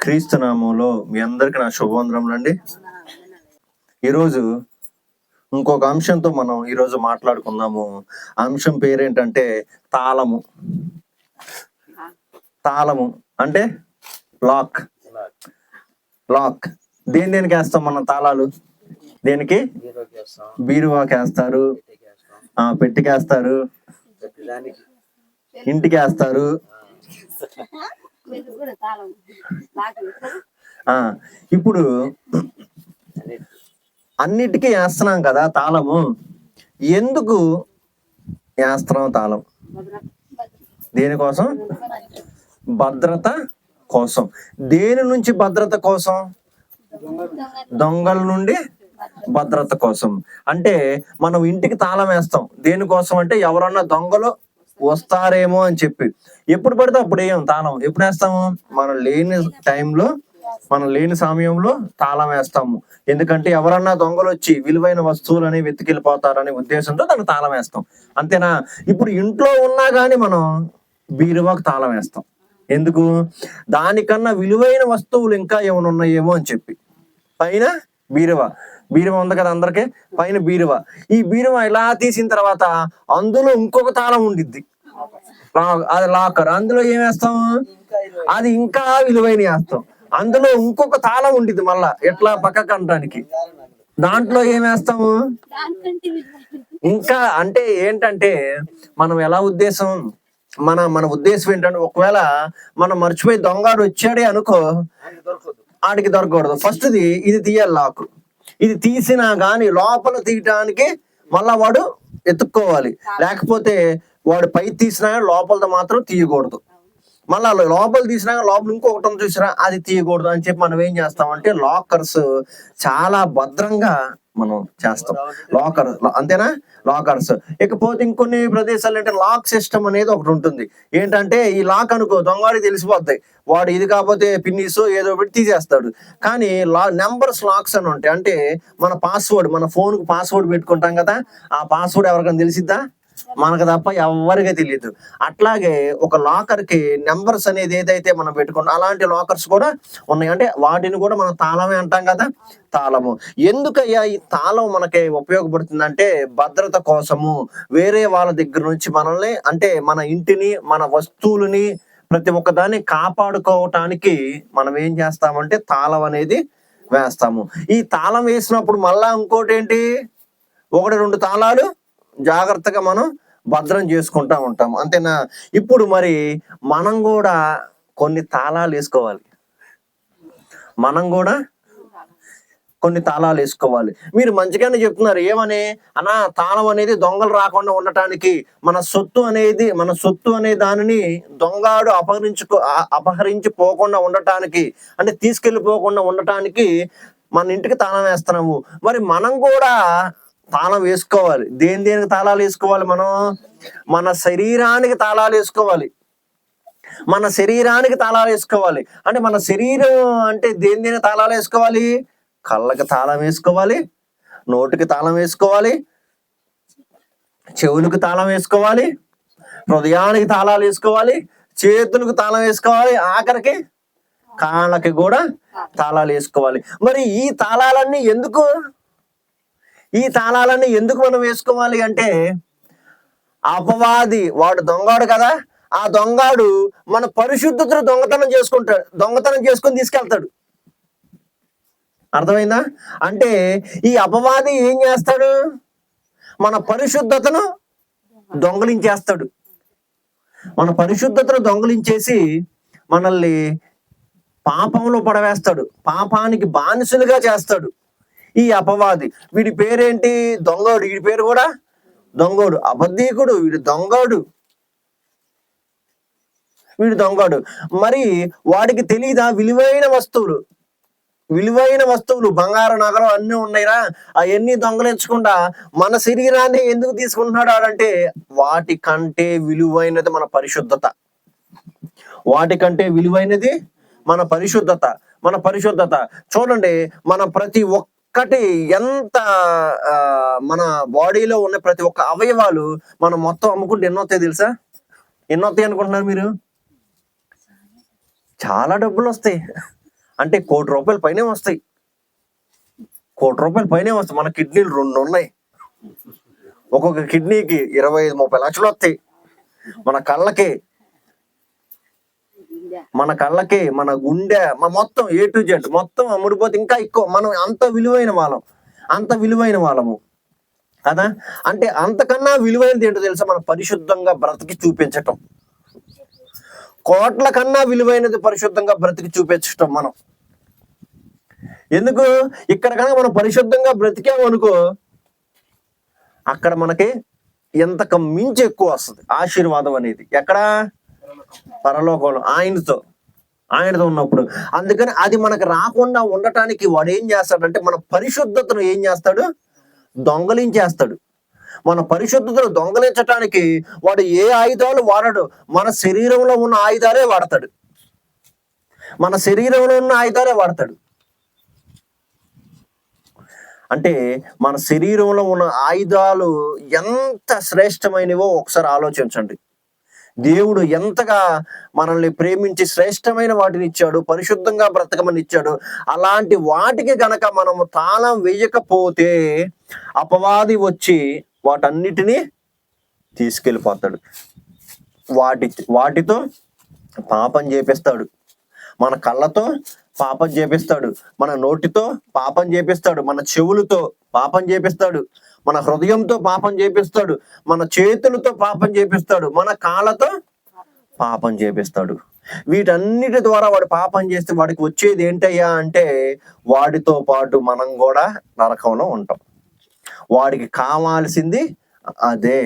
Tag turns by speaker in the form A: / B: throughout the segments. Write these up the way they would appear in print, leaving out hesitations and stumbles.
A: క్రీస్తు నామంలో మీ అందరికి నా శుభవందనములు అండి. ఈరోజు ఇంకొక అంశంతో మనం ఈరోజు మాట్లాడుకుందాము. అంశం పేరేంటంటే తాళము. తాళము అంటే లాక్. లాక్ దేనికి వేస్తాం మనం తాళాలు? దేనికి? బీరువాకి వేస్తారు, పెట్టికి వేస్తారు, ఇంటికి వేస్తారు. ఇప్పుడు అన్నిటికీ వేస్తున్నాం కదా తాళము. ఎందుకు వేస్తున్నాం తాళం? దేనికోసం? భద్రత కోసం. దేని నుంచి భద్రత కోసం? దొంగల నుండి భద్రత కోసం. అంటే మనం ఇంటికి తాళం వేస్తాం దేనికోసం అంటే ఎవరన్నా దొంగలు వస్తారేమో అని చెప్పి. ఎప్పుడు పడితే అప్పుడు వేయం తాళం. ఎప్పుడు వేస్తాము? మనం లేని టైంలో, మనం లేని సమయంలో తాళం వేస్తాము. ఎందుకంటే ఎవరన్నా దొంగలు వచ్చి విలువైన వస్తువులని వెతికెళ్ళిపోతారనే ఉద్దేశంతో దానికి తాళం వేస్తాం. అంతేనా? ఇప్పుడు ఇంట్లో ఉన్నా గానీ మనం బీరువాకు తాళం వేస్తాం. ఎందుకు? దానికన్నా విలువైన వస్తువులు ఇంకా ఏమైనా ఉన్నాయేమో అని చెప్పి. పైన బీరువా ఉంది కదా అందరికి. పైన బీరువా. ఈ బీరువా ఇలా తీసిన తర్వాత అందులో ఇంకొక తాళం ఉండిద్ది, అది లాకర్. అందులో ఏం వేస్తాం? అది ఇంకా విలువైన వేస్తాం. అందులో ఇంకొక తాళం ఉండిద్ది మళ్ళా ఎట్లా పక్కకు అనడానికి. దాంట్లో ఏం వేస్తాము? ఇంకా అంటే ఏంటంటే మనం ఎలా ఉద్దేశం, మన ఉద్దేశం ఏంటంటే ఒకవేళ మనం మర్చిపోయి దొంగడు వచ్చాడే అనుకో, ఆడికి దొరకకూడదు. ఫస్ట్ది ఇది తీయాలి లాకు. ఇది తీసినా గాని లోపల తీయటానికి మళ్ళా వాడు ఎత్తుక్కోవాలి. లేకపోతే వాడు పై తీసినా లోపలది మాత్రం తీయకూడదు. మళ్ళా లోపల తీసినా లోపల ఇంకొకటి చూసినా అది తీయకూడదు అని చెప్పి మనం ఏం చేస్తామంటే లాకర్స్ చాలా భద్రంగా మనం చేస్తాం. లాకర్ అంతేనా? లాకర్స్. ఇకపోతే ఇంకొన్ని ప్రదేశాలు అంటే లాక్ సిస్టమ్ అనేది ఒకటి ఉంటుంది. ఏంటంటే ఈ లాక్ అనుకో దొంగవాడికి తెలిసిపోతాయి. వాడు ఇది కాకపోతే పిన్నిస్ ఏదో పెట్టి తీసేస్తాడు. కానీ నెంబర్స్ లాక్స్ అని ఉంటాయి. అంటే మన పాస్వర్డ్, మన ఫోన్ కు పాస్వర్డ్ పెట్టుకుంటాం కదా, ఆ పాస్వర్డ్ ఎవరికైనా తెలిసిద్దా? మనకు తప్ప ఎవరికి తెలియదు. అట్లాగే ఒక లాకర్ కి నెంబర్స్ అనేది ఏదైతే మనం పెట్టుకున్నాం అలాంటి లాకర్స్ కూడా ఉన్నాయి. అంటే వాటిని కూడా మనం తాళమే అంటాం కదా, తాళము. ఎందుకయ్యా ఈ తాళం మనకి ఉపయోగపడుతుందంటే భద్రత కోసము. వేరే వాళ్ళ దగ్గర నుంచి మనల్ని అంటే మన ఇంటిని, మన వస్తువులని ప్రతి ఒక్కదాన్ని కాపాడుకోవటానికి మనం ఏం చేస్తామంటే తాళం అనేది వేస్తాము. ఈ తాళం వేసినప్పుడు మళ్ళా ఇంకోటి ఏంటి, 1-2 తాళాలు జాగ్రత్తగా మనం భద్రం చేసుకుంటా ఉంటాం. అంతేనా? ఇప్పుడు మరి మనం కూడా కొన్ని తాళాలు వేసుకోవాలి. మనం కూడా కొన్ని తాళాలు వేసుకోవాలి. మీరు మంచిగానే చెప్తున్నారు. ఏమని అన్నా? తాళం అనేది దొంగలు రాకుండా ఉండటానికి, మన సొత్తు అనే దానిని దొంగాడు అపహరించిపోకుండా ఉండటానికి, అంటే తీసుకెళ్ళిపోకుండా ఉండటానికి మన ఇంటికి తాళం వేస్తున్నాము. మరి మనం కూడా తాళం వేసుకోవాలి. దేనికి తాళాలు వేసుకోవాలి? మనం మన శరీరానికి తాళాలు వేసుకోవాలి. మన శరీరానికి తాళాలు వేసుకోవాలి. అంటే మన శరీరం అంటే దేనికి తాళాలు వేసుకోవాలి? కళ్ళకి తాళం వేసుకోవాలి, నోటికి తాళం వేసుకోవాలి, చెవులకు తాళం వేసుకోవాలి, హృదయానికి తాళాలు వేసుకోవాలి, చేతులకు తాళం వేసుకోవాలి, ఆఖరికి కాళ్ళకి కూడా తాళాలు వేసుకోవాలి. మరి ఈ తాళాలన్నీ ఎందుకు మనం వేసుకోవాలి అంటే, అపవాది వాడు దొంగాడు కదా, ఆ దొంగాడు మన పరిశుద్ధతను దొంగతనం చేసుకొని తీసుకెళ్తాడు. అర్థమైందా? అంటే ఈ అపవాది ఏం చేస్తాడు? మన పరిశుద్ధతను దొంగలించేస్తాడు. మన పరిశుద్ధతను దొంగలించేసి మనల్ని పాపంలో పడవేస్తాడు, పాపానికి బానిసలుగా చేస్తాడు ఈ అపవాది. వీడి పేరేంటి? దొంగోడు. వీడి పేరు కూడా దొంగోడు, అబద్ధీకుడు. వీడు దొంగోడు. మరి వాడికి తెలీదా విలువైన వస్తువులు బంగారు నగలు అన్నీ ఉన్నాయిరా, అవన్నీ దొంగలించకుండా మన శరీరాన్ని ఎందుకు తీసుకుంటున్నాడు అంటే వాటికంటే విలువైనది మన పరిశుద్ధత. మన పరిశుద్ధత. చూడండి, మన ప్రతి ఒక్కటి ఎంత మన బాడీలో ఉన్న ప్రతి ఒక్క అవయవాలు మనం మొత్తం అమ్ముకుంటే ఎన్నొస్తాయి తెలుసా? ఎన్నొస్తాయి అనుకుంటున్నారు మీరు? చాలా డబ్బులు వస్తాయి. అంటే ₹1,00,00,000 పైనే వస్తాయి. ₹1,00,00,000 పైనే వస్తాయి. మన కిడ్నీలు 2 ఉన్నాయి. ఒక్కొక్క కిడ్నీకి 25-30 లక్షలు వస్తాయి. మన కళ్ళకి, మన గుండె, మొత్తం A to Z మొత్తం అమ్ముడిపోతే ఇంకా ఎక్కువ. మనం అంత విలువైన వాళ్ళము కదా. అంటే అంతకన్నా విలువైనది ఏంటో తెలుసా? మనం పరిశుద్ధంగా బ్రతికి చూపించటం. కోట్ల కన్నా విలువైనది పరిశుద్ధంగా బ్రతికి చూపించటం. మనం ఎందుకు ఇక్కడ కనుక మనం పరిశుద్ధంగా బ్రతికాము అనుకో, అక్కడ మనకి ఎంతకు మించి ఎక్కువ వస్తుంది ఆశీర్వాదం అనేది. ఎక్కడ? పరలోకంలో ఆయనతో ఉన్నప్పుడు. అందుకని అది మనకు రాకుండా ఉండటానికి వాడు ఏం చేస్తాడంటే మన పరిశుద్ధతను ఏం చేస్తాడు? దొంగలించేస్తాడు. మన పరిశుద్ధతను దొంగలించటానికి వాడు ఏ ఆయుధాలు వాడడు. మన శరీరంలో ఉన్న ఆయుధాలే వాడతాడు. అంటే మన శరీరంలో ఉన్న ఆయుధాలు ఎంత శ్రేష్టమైనవో ఒకసారి ఆలోచించండి. దేవుడు ఎంతగా మనల్ని ప్రేమించి శ్రేష్టమైన వాటిని ఇచ్చాడు, పరిశుద్ధంగా బ్రతకమని ఇచ్చాడు. అలాంటి వాటికి గనక మనము తాళం వేయకపోతే అపవాది వచ్చి వాటన్నిటినీ తీసుకెళ్ళిపోతాడు. వాటితో పాపం చేపిస్తాడు. మన కళ్ళతో పాపం చేపిస్తాడు, మన నోటితో పాపం చేపిస్తాడు, మన చెవులతో పాపం చేపిస్తాడు, మన హృదయంతో పాపం చేపిస్తాడు, మన చేతులతో పాపం చేపిస్తాడు, మన కాళ్ళతో పాపం చేపిస్తాడు. వీటన్నిటి ద్వారా వాడు పాపం చేస్తే వాడికి వచ్చేది ఏంటయ్యా అంటే వాడితో పాటు మనం కూడా నరకంలో ఉంటాం. వాడికి కావాల్సింది అదే.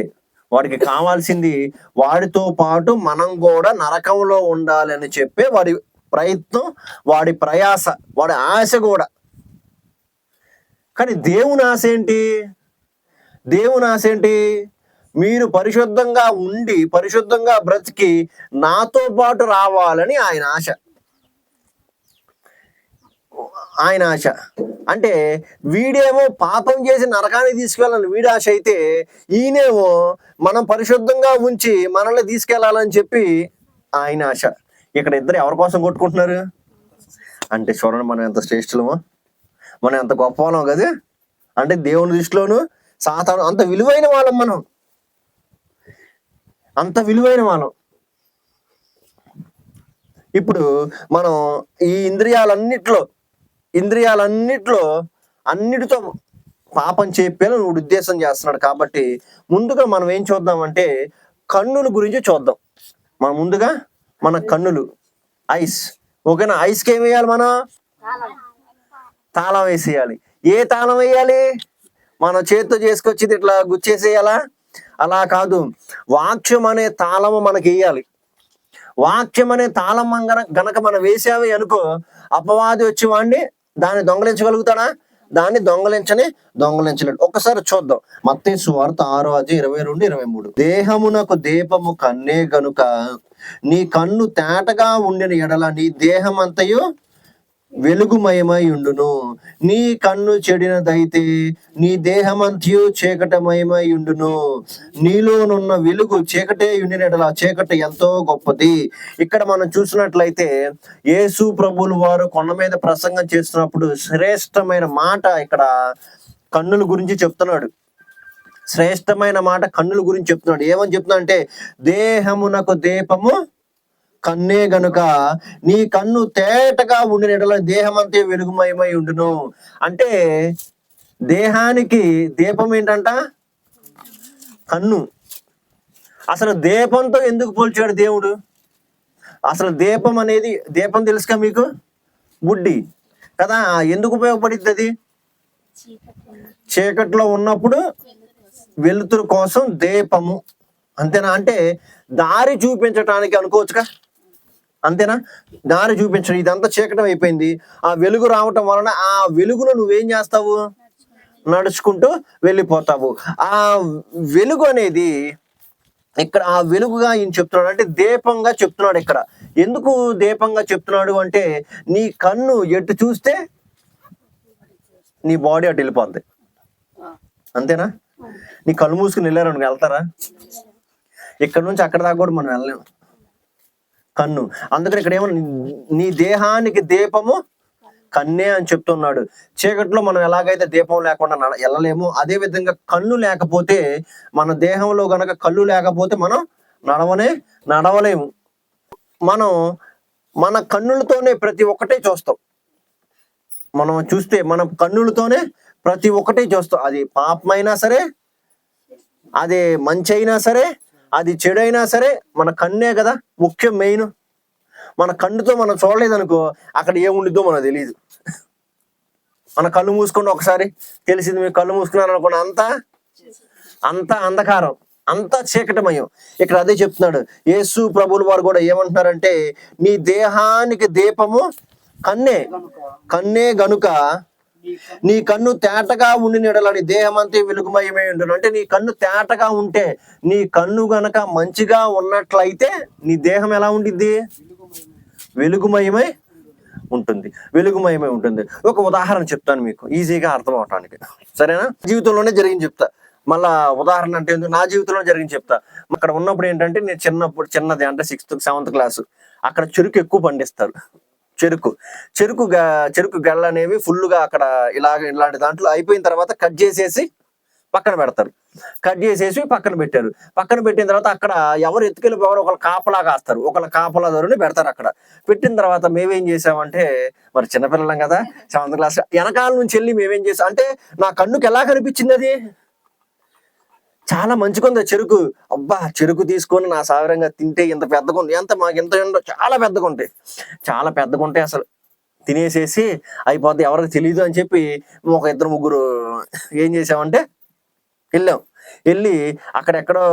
A: వాడితో పాటు మనం కూడా నరకంలో ఉండాలని చెప్పే వాడి ప్రయత్నం, వాడి ప్రయాస, వాడి ఆశ కూడా. కానీ దేవుని ఆశ ఏంటి? మీరు పరిశుద్ధంగా ఉండి పరిశుద్ధంగా బ్రతికి నాతో పాటు రావాలని ఆయన ఆశ. అంటే వీడేమో పాపం చేసి నరకానికి తీసుకెళ్ళాలని వీడి ఆశ అయితే, ఈయనేమో మనం పరిశుద్ధంగా ఉంచి మనల్ని తీసుకెళ్లాలని చెప్పి ఆయన ఆశ. ఇక్కడ ఇద్దరు ఎవరి కోసం కొట్టుకుంటున్నారు అంటే చూడండి, మనం ఎంత శ్రేష్ఠులమో, మనం ఎంత గొప్ప వాళ్ళం కదా. అంటే దేవుని దృష్టిలోను సాతాను అంత విలువైన వాళ్ళం, మనం అంత విలువైన వాళ్ళం. ఇప్పుడు మనం ఈ ఇంద్రియాలన్నిట్లో అన్నిటితో పాపం చెప్పేలా నువ్వు ఉద్దేశం చేస్తున్నాడు. కాబట్టి ముందుగా మనం ఏం చూద్దామంటే కన్నుల గురించి చూద్దాం. మనం ముందుగా మన కన్నులు, ఐస్, ఓకేనా? ఐస్కి ఏం వేయాలి? మనం తాళం వేసేయాలి. ఏ తాళం వేయాలి? మనం చేతితో చేసుకొచ్చి ఇట్లా గుచ్చేసేయాలా? అలా కాదు, వాక్యం అనే తాళము మనకి వేయాలి. వాక్యం అనే తాళం గనక మనం వేసావి అనుకో, అపవాది వచ్చి వాడిని దాన్ని దొంగలించగలుగుతాడా? దాన్ని దొంగలించలేడు. ఒక్కసారి చూద్దాం. మత్తయి సువార్త 6:22-23. దేహమునకు దీపము కన్నే గనుక నీ కన్ను తేటగా ఉండిన ఎడల నీ దేహం అంతయు వెలుగుమయమై ఉండును. నీ కన్ను చెడినదైతే నీ దేహమంతయు చీకటమయమై ఉండును. నీలోనున్న వెలుగు చీకటే ఉండిన ఎడల చీకటి ఎంతో గొప్పది. ఇక్కడ మనం చూసినట్లయితే యేసు ప్రభువుల వారు కొండ మీద ప్రసంగం చేస్తున్నప్పుడు శ్రేష్టమైన మాట ఇక్కడ కన్నుల గురించి చెప్తున్నాడు. శ్రేష్టమైన మాట కన్నుల గురించి చెప్తున్నాడు. ఏమని చెప్తున్నా అంటే దేహమునకు దీపము కన్నే గనుక నీ కన్ను తేటగా ఉండిన ఎడల దేహమంతే వెలుగుమయమై ఉండును. అంటే దేహానికి దీపం ఏంటంట? కన్ను. అసలు దీపంతో ఎందుకు పోల్చాడు దేవుడు? అసలు దీపం తెలుసుగా మీకు? బుడ్డి కదా. ఎందుకు ఉపయోగపడుతుంది అది? చీకట్లో ఉన్నప్పుడు వెలుతురు కోసం దీపము, అంతేనా? అంటే దారి చూపించటానికి అనుకోవచ్చుగా, అంతేనా? దారి చూపించడం. ఇదంతా చీకటం అయిపోయింది, ఆ వెలుగు రావటం వలన ఆ వెలుగులో నువ్వేం చేస్తావు? నడుచుకుంటూ వెళ్ళిపోతావు. ఆ వెలుగు అనేది ఇక్కడ ఆ వెలుగుగా ఈయన చెప్తున్నాడు, అంటే దీపంగా చెప్తున్నాడు. ఇక్కడ ఎందుకు దీపంగా చెప్తున్నాడు అంటే నీ కన్ను ఎటు చూస్తే నీ బాడీ అటు వెళ్ళిపోద్ది, అంతేనా? నీ కళ్ళు మూసుకుని వెళ్ళారు, వెళ్తారా? ఇక్కడ నుంచి అక్కడ దాకా కూడా మనం వెళ్ళలేము, కన్ను. అందుకని ఇక్కడ ఏమో నీ దేహానికి దీపము కన్నే అని చెప్తున్నాడు. చీకట్లో మనం ఎలాగైతే దీపం లేకుండా వెళ్ళలేము, అదే విధంగా కన్ను లేకపోతే, మన దేహంలో గనక కళ్ళు లేకపోతే మనం నడవలేము. మనం మన కన్నులతోనే ప్రతి ఒక్కటే చూస్తాం. మనం చూస్తే మన కన్నులతోనే ప్రతి ఒక్కటే చూస్తాం. అది పాపమైనా సరే, అది మంచి అయినా సరే, అది చెడైనా సరే, మన కన్నే కదా ముఖ్యం, మెయిన్. మన కన్నుతో మనం చూడలేదనుకో, అక్కడ ఏముండిద్దో మనకు తెలియదు. మన కళ్ళు మూసుకుంటే ఒకసారి తెలిసింది, మీకు కళ్ళు మూసుకున్నాను అనుకోండి, అంతా అంధకారం, అంతా చీకటమయం. ఇక్కడ అదే చెప్తున్నాడు యేసు ప్రభువుల వారు కూడా. ఏమంటున్నారంటే, నీ దేహానికి దీపము కన్నే గనుక నీ కన్ను తేటగా ఉండి నీడలని దేహం అంతే వెలుగుమయమై ఉండును. అంటే నీ కన్ను తేటగా ఉంటే, నీ కన్ను గనక మంచిగా ఉన్నట్లయితే నీ దేహం ఎలా ఉండిద్ది? వెలుగుమయమై ఉంటుంది. ఒక ఉదాహరణ చెప్తాను మీకు ఈజీగా అర్థం అవటానికి, సరేనా? జీవితంలోనే జరిగింది చెప్తా. మళ్ళా ఉదాహరణ అంటే నా జీవితంలో జరిగింది చెప్తా. అక్కడ ఉన్నప్పుడు ఏంటంటే, నేను చిన్నది అంటే 6th 7th క్లాసు, అక్కడ చెరుకు ఎక్కువ పండిస్తారు. చెరుకు గెల్ల అనేవి ఫుల్గా అక్కడ ఇలాంటి దాంట్లో అయిపోయిన తర్వాత కట్ చేసేసి పక్కన పెడతారు. పక్కన పెట్టిన తర్వాత అక్కడ ఎవరు ఎత్తుకెళ్ళిపోవారు, ఒకళ్ళు కాపలా కాస్తారు, ఒకళ్ళ కాపలాదారుని పెడతారు. అక్కడ పెట్టిన తర్వాత మేమేం చేసామంటే, మరి చిన్నపిల్లలం కదా, 7th క్లాస్, వెనకాల నుంచి వెళ్ళి మేమేం చేసాం అంటే, నా కన్నుకి ఎలా కనిపించింది, అది చాలా మంచిగుంది చెరుకు. అబ్బా, చెరుకు తీసుకొని నా సాగరంగా తింటే ఇంత పెద్దగా ఉంది, మాకు ఇంత చాలా పెద్దగా ఉంటాయి అసలు. తినేసేసి అయిపోద్ది, ఎవరికి తెలియదు అని చెప్పి ఒక 2-3 ఏం చేసామంటే వెళ్ళి అక్కడెక్కడో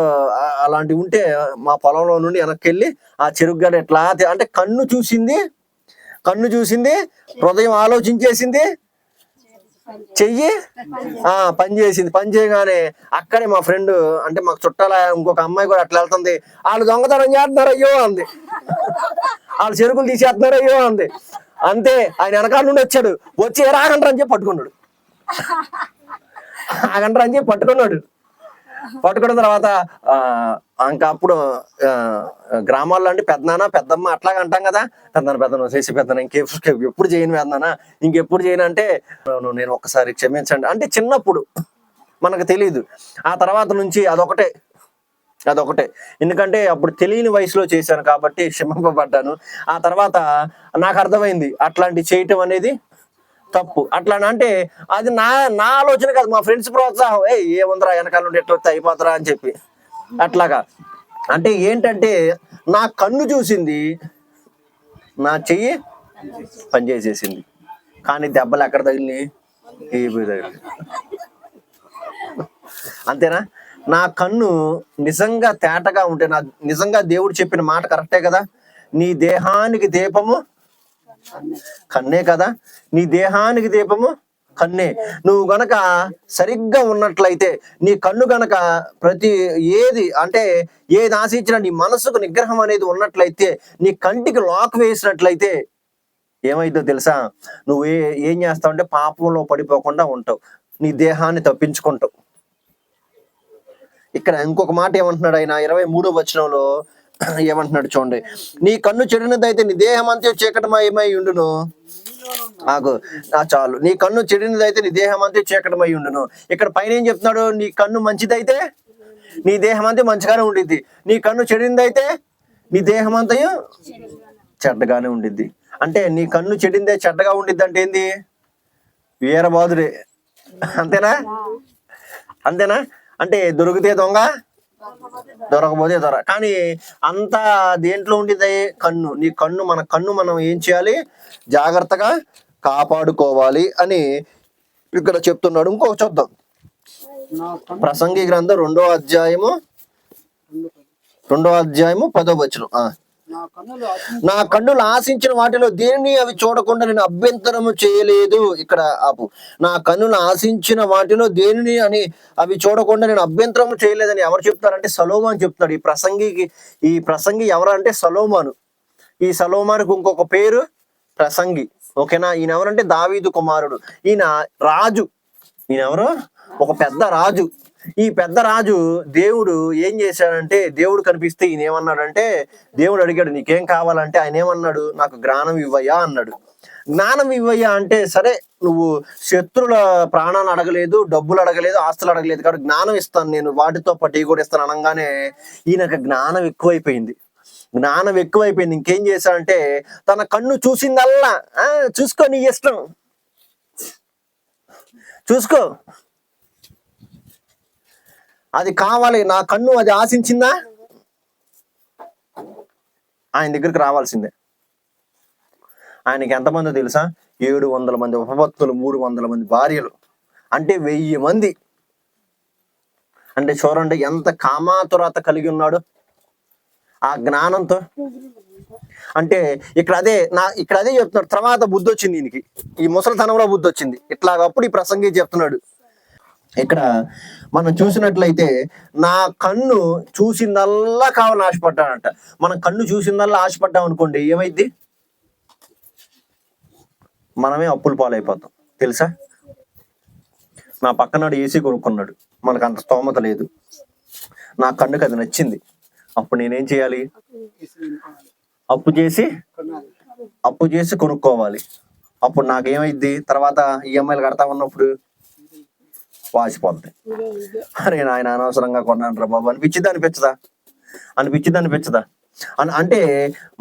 A: అలాంటివి ఉంటే మా పొలంలో నుండి వెనక్కి వెళ్ళి ఆ చెరుకు గడ ఎట్లా అంటే, కన్ను చూసింది, హృదయం ఆలోచించేసింది, చెయ్యి పని చేయగానే అక్కడే మా ఫ్రెండ్ అంటే మాకు చుట్టాల ఇంకొక అమ్మాయి కూడా అట్లా వెళ్తుంది. వాళ్ళు దొంగతనం చేస్తున్నారు అయ్యో అంది, వాళ్ళు చెరుకులు తీసేస్తున్నారు అయ్యో అంది. అంతే, ఆయన వెనకాల నుండి వచ్చి ఆగంటారు అని చెప్పి పట్టుకున్నాడు. పట్టుకున్న తర్వాత ఇంకా అప్పుడు గ్రామాల్లో అంటే పెద్దనాన్న పెద్దమ్మ అట్లాగా అంటాం కదా, పెద్దన చేసి పెద్దన ఇంకెప్పుడు చేయను, పెద్దనాన్న ఇంకెప్పుడు చేయను అంటే, నేను ఒక్కసారి క్షమించండి అంటే, చిన్నప్పుడు మనకు తెలియదు. ఆ తర్వాత నుంచి అదొకటే, ఎందుకంటే అప్పుడు తెలియని వయసులో చేశాను కాబట్టి క్షమింపబడ్డాను. ఆ తర్వాత నాకు అర్థమైంది అట్లాంటి చేయటం అనేది తప్పు. అట్లా అంటే అది నా ఆలోచన కాదు, మా ఫ్రెండ్స్ ప్రోత్సాహం. ఏముందరా వెనకాల నుండి ఎట్లా వస్తే అయిపోతారా అని చెప్పి అట్లాగా. అంటే ఏంటంటే, నా కన్ను చూసింది, నా చెయ్యి పనిచేసేసింది, కానీ దెబ్బలు ఎక్కడ తగిలినాయి? అంతేనా? నా కన్ను నిజంగా తేటగా ఉంటే, నిజంగా దేవుడు చెప్పిన మాట కరెక్టే కదా, నీ దేహానికి దీపము కన్నే కదా, నీ దేహానికి దీపము కన్నే. నువ్వు గనక సరిగ్గా ఉన్నట్లయితే, నీ కన్ను గనక ఏది ఆశించినా నీ మనసుకు నిగ్రహం అనేది ఉన్నట్లయితే, నీ కంటికి లాక్ వేసినట్లయితే ఏమైందో తెలుసా? నువ్వు ఏం చేస్తావు అంటే, పాపంలో పడిపోకుండా ఉంటావు, నీ దేహాన్ని తప్పించుకుంటావు. ఇక్కడ ఇంకొక మాట ఏమంటున్నాడు ఆయన 23వ వచనంలో ఏమంటున్నాడు చూడండి, నీ కన్ను చెడినదైతే నీ దేహం అంతే చీకటమయమై ఉండును. చాలు, నీ కన్ను చెడినదైతే నీ దేహం అంతే చీకటమై ఉండును. ఇక్కడ పైన ఏం చెప్తున్నాడు? నీ కన్ను మంచిదైతే నీ దేహం అంతే మంచిగానే ఉండిద్ది, నీ కన్ను చెడిందైతే నీ దేహం అంతయు చెడ్డగానే ఉండిద్ది. అంటే నీ కన్ను చెడిందే చెడ్డగా ఉండిద్ది అంటే ఏంది? వీరబాదుడే. అంతేనా? అంటే దొరికితే దొంగ, దొరకపోతే దొర. కానీ అంతా దేంట్లో ఉండిద్ది? కన్ను. మన కన్ను మనం ఏం చేయాలి? జాగ్రత్తగా కాపాడుకోవాలి అని ఇక్కడ చెప్తున్నాడు. ఇంకొక చూద్దాం, ప్రసంగి గ్రంథం 2వ అధ్యాయము 10వ వచనం. నా కన్నులు ఆశించిన వాటిలో దేనిని అవి చూడకుండా నేను అభ్యంతరము చేయలేదు. ఇక్కడ ఆపు. నా కన్నులు ఆశించిన వాటిలో దేనిని అని అవి చూడకుండా నేను అభ్యంతరము చేయలేదని ఎవరు చెప్తారంటే సొలొమోను చెప్తాడు. ఈ ప్రసంగి ఎవరంటే సొలొమోను. ఈ సొలొమోనుకు ఇంకొక పేరు ప్రసంగి. ఓకేనా? ఈయన ఎవరంటే దావీదు కుమారుడు. ఈయన రాజు. ఈయన ఎవరు? ఒక పెద్ద రాజు. ఈ పెద్ద రాజు దేవుడు ఏం చేశాడంటే, దేవుడు కనిపిస్తే ఈయన ఏమన్నాడంటే, దేవుడు అడిగాడు నీకేం కావాలంటే, ఆయన ఏమన్నాడు, నాకు జ్ఞానం ఇవ్వయ్యా అన్నాడు. జ్ఞానం ఇవ్వయ్యా అంటే, సరే నువ్వు శత్రుల ప్రాణాన్ని అడగలేదు, డబ్బులు అడగలేదు, ఆస్తులు అడగలేదు, కాబట్టి జ్ఞానం ఇస్తాను నేను, వాటితో పాటు ఇవి కూడా ఇస్తాను అనగానే ఈయనకు జ్ఞానం ఎక్కువైపోయింది. జ్ఞానం ఎక్కువైపోయింది. ఇంకేం చేశాడంటే, తన కన్ను చూసిందల్లా చూసుకో, నీ ఇష్టం చూసుకో, అది కావాలి, నా కన్ను అది ఆశించిందా, ఆయన దగ్గరికి రావాల్సిందే. ఆయనకి ఎంతమంది తెలుసా, 700 మంది ఉపపత్తులు, 300 మంది భార్యలు, అంటే 1000 మంది. అంటే చూడండి ఎంత కామాతురత కలిగి ఉన్నాడు ఆ జ్ఞానంతో. అంటే ఇక్కడ అదే చెప్తున్నాడు. తర్వాత బుద్ధి వచ్చింది ఈయనకి, ఈ ముసలితనంలో బుద్ధి వచ్చింది. ఇట్లాగప్పుడు ఈ ప్రసంగి చెప్తున్నాడు. ఇక్కడ మనం చూసినట్లయితే, నా కన్ను చూసిందల్లా కావాలని ఆశపడ్డాడంట. మనం కన్ను చూసిందల్లా ఆశపడ్డాం అనుకోండి, ఏమైద్ది, మనమే అప్పుల పాలైపోతాం తెలుసా. నా పక్కనాడు ఏసీ కొనుక్కున్నాడు, మనకు అంత స్తోమత లేదు, నా కన్నుకి అది నచ్చింది, అప్పుడు నేనేం చేయాలి, అప్పు చేసి కొనుక్కోవాలి. అప్పుడు నాకేమైద్ది, తర్వాత ఈఎంఐలు కడతా ఉన్నప్పుడు వాసిపోద్ది. అరే నాయన అనవసరంగా కొన్నాను రా బాబు అనిపించింది అనిపించదా. అంటే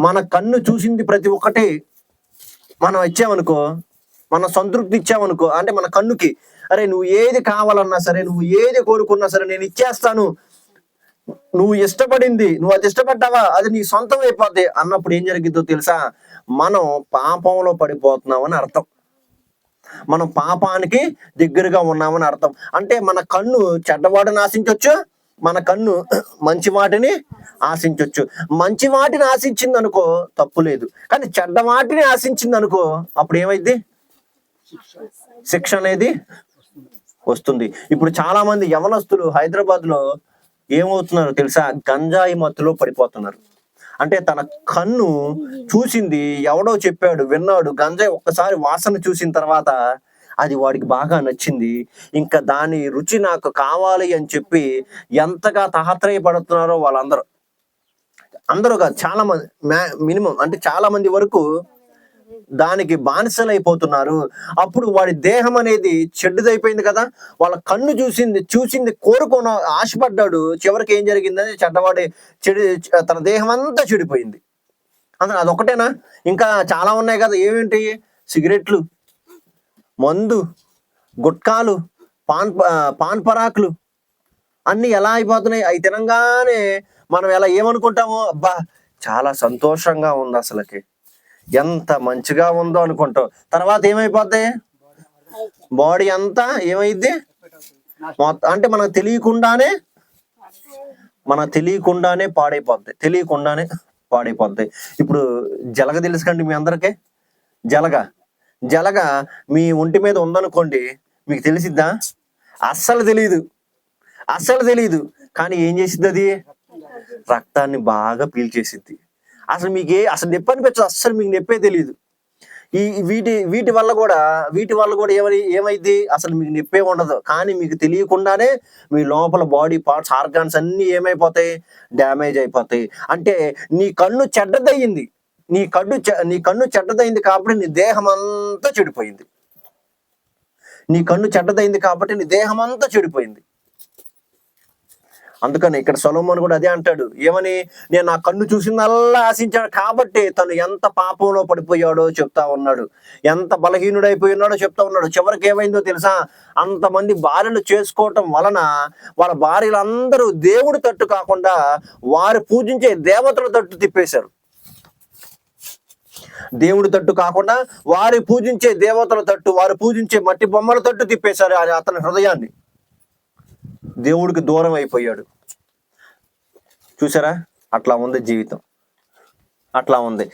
A: మన కన్ను చూసింది ప్రతి ఒక్కటి మనం ఇచ్చామనుకో, మన సంతృప్తి ఇచ్చామనుకో, అంటే మన కన్నుకి అరే నువ్వు ఏది కావాలన్నా సరే, నువ్వు ఏది కోరుకున్నా సరే నేను ఇచ్చేస్తాను, నువ్వు ఇష్టపడింది, నువ్వు అది ఇష్టపడ్డావా, అది నీ సొంతం అయిపోద్ది అన్నప్పుడు ఏం జరిగిద్దో తెలుసా, మనం పాపంలో పడిపోతున్నామని అర్థం, మనం పాపానికి దగ్గరగా ఉన్నామని అర్థం. అంటే మన కన్ను చెడ్డవాటిని ఆశించవచ్చు, మన కన్ను మంచి వాటిని ఆశించవచ్చు. మంచి వాటిని ఆశించింది అనుకో తప్పు లేదు, కానీ చెడ్డ వాటిని ఆశించింది అనుకో అప్పుడు ఏమైంది, శిక్ష అనేది వస్తుంది. ఇప్పుడు చాలా మంది యవనస్తులు హైదరాబాద్ లో ఏమవుతున్నారు తెలుసా, గంజాయి మత్తులో పడిపోతున్నారు. అంటే తన కన్ను చూసింది, ఎవడో చెప్పాడు, విన్నాడు, గంజాయి ఒక్కసారి వాసన చూసిన తర్వాత అది వాడికి బాగా నచ్చింది, ఇంకా దాని రుచి నాకు కావాలి అని చెప్పి ఎంతగా తాహత్రయపడుతున్నారో వాళ్ళందరూ, అందరూ కాదు చాలా మంది, మినిమం అంటే చాలా మంది వరకు దానికి బానిసలైపోతున్నారు. అప్పుడు వాడి దేహం అనేది చెడ్డదైపోయింది కదా, వాళ్ళ కన్ను చూసింది కోరుకోన ఆశపడ్డాడు, చివరికి ఏం జరిగిందని చెడ్డవాడి తన దేహం అంతా చెడిపోయింది. అందులో అదొకటేనా, ఇంకా చాలా ఉన్నాయి కదా, ఏమేంటి, సిగరెట్లు, మందు, గుట్కాలు, పాన్ పరాకులు అన్ని ఎలా అయిపోతున్నాయి. అవి తినంగానే మనం ఎలా ఏమనుకుంటామో, అబ్బా చాలా సంతోషంగా ఉంది, అసలుకి ఎంత మంచిగా ఉందో అనుకుంటాం. తర్వాత ఏమైపోద్ది, బాడీ అంతా ఏమైద్ది మొత్తం, అంటే మనకు తెలియకుండానే పాడైపోద్ది. ఇప్పుడు జలగ తెలుసుకండి మీ అందరికీ, జలగ మీ ఒంటి మీద ఉందనుకోండి, మీకు తెలిసిద్దా, అస్సలు తెలియదు. కానీ ఏం చేసిద్ది, అది రక్తాన్ని బాగా పీల్చేసిద్ది. అసలు నొప్పి అనిపించదు, అస్సలు మీకు నొప్పే తెలియదు. వీటి వల్ల కూడా ఏమైంది, అసలు మీకు నొప్పే ఉండదు, కానీ మీకు తెలియకుండానే మీ లోపల బాడీ పార్ట్స్, ఆర్గాన్స్ అన్ని ఏమైపోతాయి, డ్యామేజ్ అయిపోతాయి. అంటే నీ కన్ను చెడ్డదయ్యింది, కాబట్టి నీ దేహం అంతా చెడిపోయింది. అందుకని ఇక్కడ సొలొమోను కూడా అదే అంటాడు, ఏమని, నేను నా కన్ను చూసిందల్లా ఆశించాను కాబట్టి తను ఎంత పాపంలో పడిపోయాడో చెప్తా ఉన్నాడు, ఎంత బలహీనుడైపోయినాడో చెప్తా ఉన్నాడు. చివరికి ఏమైందో తెలుసా, అంతమంది భార్యలు చేసుకోవటం వలన వాళ్ళ భార్యలందరూ దేవుడి తట్టు కాకుండా వారు పూజించే దేవతల తట్టు తిప్పేశారు. దేవుడి తట్టు కాకుండా వారు పూజించే దేవతల తట్టు, వారు పూజించే మట్టి బొమ్మల తట్టు తిప్పేశారు అతని హృదయాన్ని. దేవుడికి దూరం అయిపోయాడు. చూసారా, అట్లా ఉంది జీవితం, అట్లా ఉంది.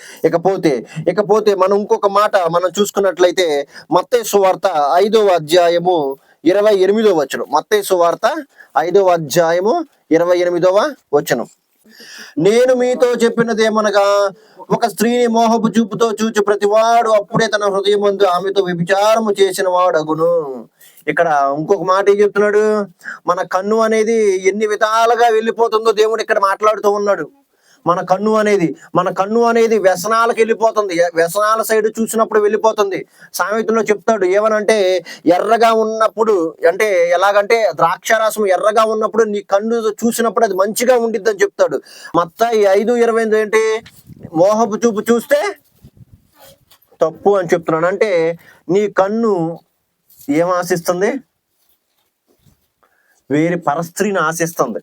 A: ఇకపోతే మనం ఇంకొక మాట మనం చూసుకున్నట్లయితే, మత్తయి సువార్త 5వ అధ్యాయము 28వ వచనం. మత్తయి సువార్త 5వ అధ్యాయము 28వ వచనం. నేను మీతో చెప్పినదేమనగా, ఒక స్త్రీని మోహపు చూపుతో చూచి ప్రతివాడు అప్పుడే తన హృదయమందు ఆమెతో వ్యభిచారము చేసిన వాడు అగును. ఇక్కడ ఇంకొక మాట ఏం చెప్తున్నాడు? మన కన్ను అనేది ఎన్ని విధాలుగా వెళ్ళిపోతుందో దేవుడు ఇక్కడ మాట్లాడుతూ ఉన్నాడు. మన కన్ను అనేది వ్యసనాలకు వెళ్ళిపోతుంది. వ్యసనాల సైడ్ చూసినప్పుడు వెళ్ళిపోతుంది. సామెతలో చెప్తాడు ఏమనంటే, ఎర్రగా ఉన్నప్పుడు, అంటే ఎలాగంటే ద్రాక్షారసం ఎర్రగా ఉన్నప్పుడు నీ కన్ను చూసినప్పుడు అది మంచిగా ఉండిద్ది అని చెప్తాడు. మత్తయి 5:28 ఏంటి? మోహపు చూపు చూస్తే తప్పు అని చెప్తున్నాడు. అంటే నీ కన్ను ఏం ఆశిస్తుంది? వేరే పరస్త్రీని ఆశిస్తుంది.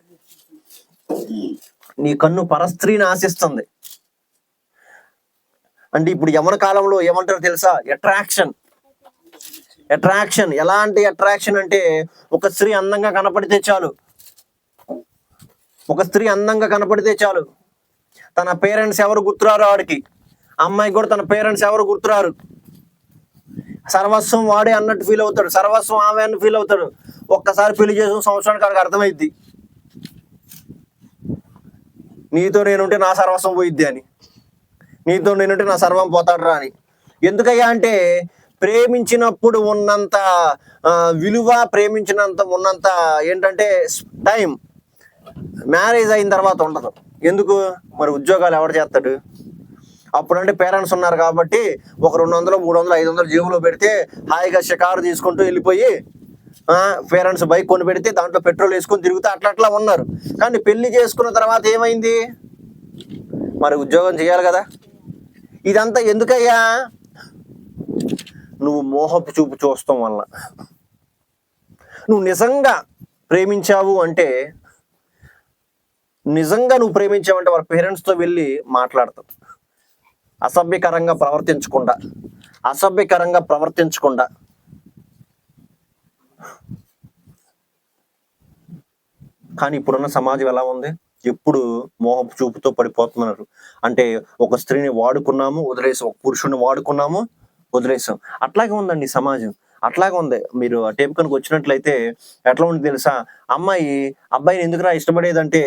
A: నీ కన్ను పరస్త్రీని ఆశిస్తుంది. అంటే ఇప్పుడు యవ్వన కాలంలో ఏమంటారు తెలుసా? అట్రాక్షన్. ఎలాంటి అట్రాక్షన్ అంటే, ఒక స్త్రీ అందంగా కనపడితే చాలు, తన పేరెంట్స్ ఎవరు గుర్తురారు ఆడికి. అమ్మాయికి కూడా తన పేరెంట్స్ ఎవరు గుర్తురారు. సర్వస్వం వాడే అన్నట్టు ఫీల్ అవుతాడు, సర్వస్వం ఆమె అన్నట్టు ఫీల్ అవుతాడు. ఒక్కసారి పెళ్లి చేసిన సంవత్సరానికి వాడికి అర్థమైద్ది, నీతో నేనుంటే నా సర్వస్వం పోయిద్ది అని, నీతో నేనుంటే నా సర్వం పోతాడురా అని. ఎందుకయ్యా అంటే, ప్రేమించినప్పుడు ఉన్నంత విలువ, ఉన్నంత ఏంటంటే టైం మ్యారేజ్ అయిన తర్వాత ఉండదు. ఎందుకు? మరి ఉద్యోగాలు ఎవరు చేస్తాడు? అప్పుడంటే పేరెంట్స్ ఉన్నారు కాబట్టి ఒక 200, 300, 500 జేబులో పెడితే హాయిగా షికారు తీసుకుంటూ వెళ్ళిపోయి, పేరెంట్స్ బైక్ కొని పెడితే దాంట్లో పెట్రోల్ వేసుకొని తిరుగుతూ అట్లా ఉన్నారు. కానీ పెళ్లి చేసుకున్న తర్వాత ఏమైంది? మరి ఉద్యోగం చేయాలి కదా. ఇదంతా ఎందుకయ్యా? నువ్వు మోహపు చూపు చూస్తాం వల్ల. నువ్వు నిజంగా ప్రేమించావు అంటే వాళ్ళ పేరెంట్స్తో వెళ్ళి మాట్లాడతావు. అసభ్యకరంగా ప్రవర్తించకుండా కానీ ఇప్పుడున్న సమాజం ఎలా ఉంది? ఎప్పుడు మోహపు చూపుతో పడిపోతున్నారు. అంటే ఒక స్త్రీని వాడుకున్నాము, వదిలేసాం, ఒక పురుషుని వాడుకున్నాము, వదిలేసాం. అట్లాగే ఉందండి సమాజం, అట్లాగే ఉంది. మీరు ఆ టేప్ కనుక వచ్చినట్లయితే ఎట్లా ఉంది తెలుసా? అబ్బాయిని ఎందుకురా ఇష్టపడేదంటే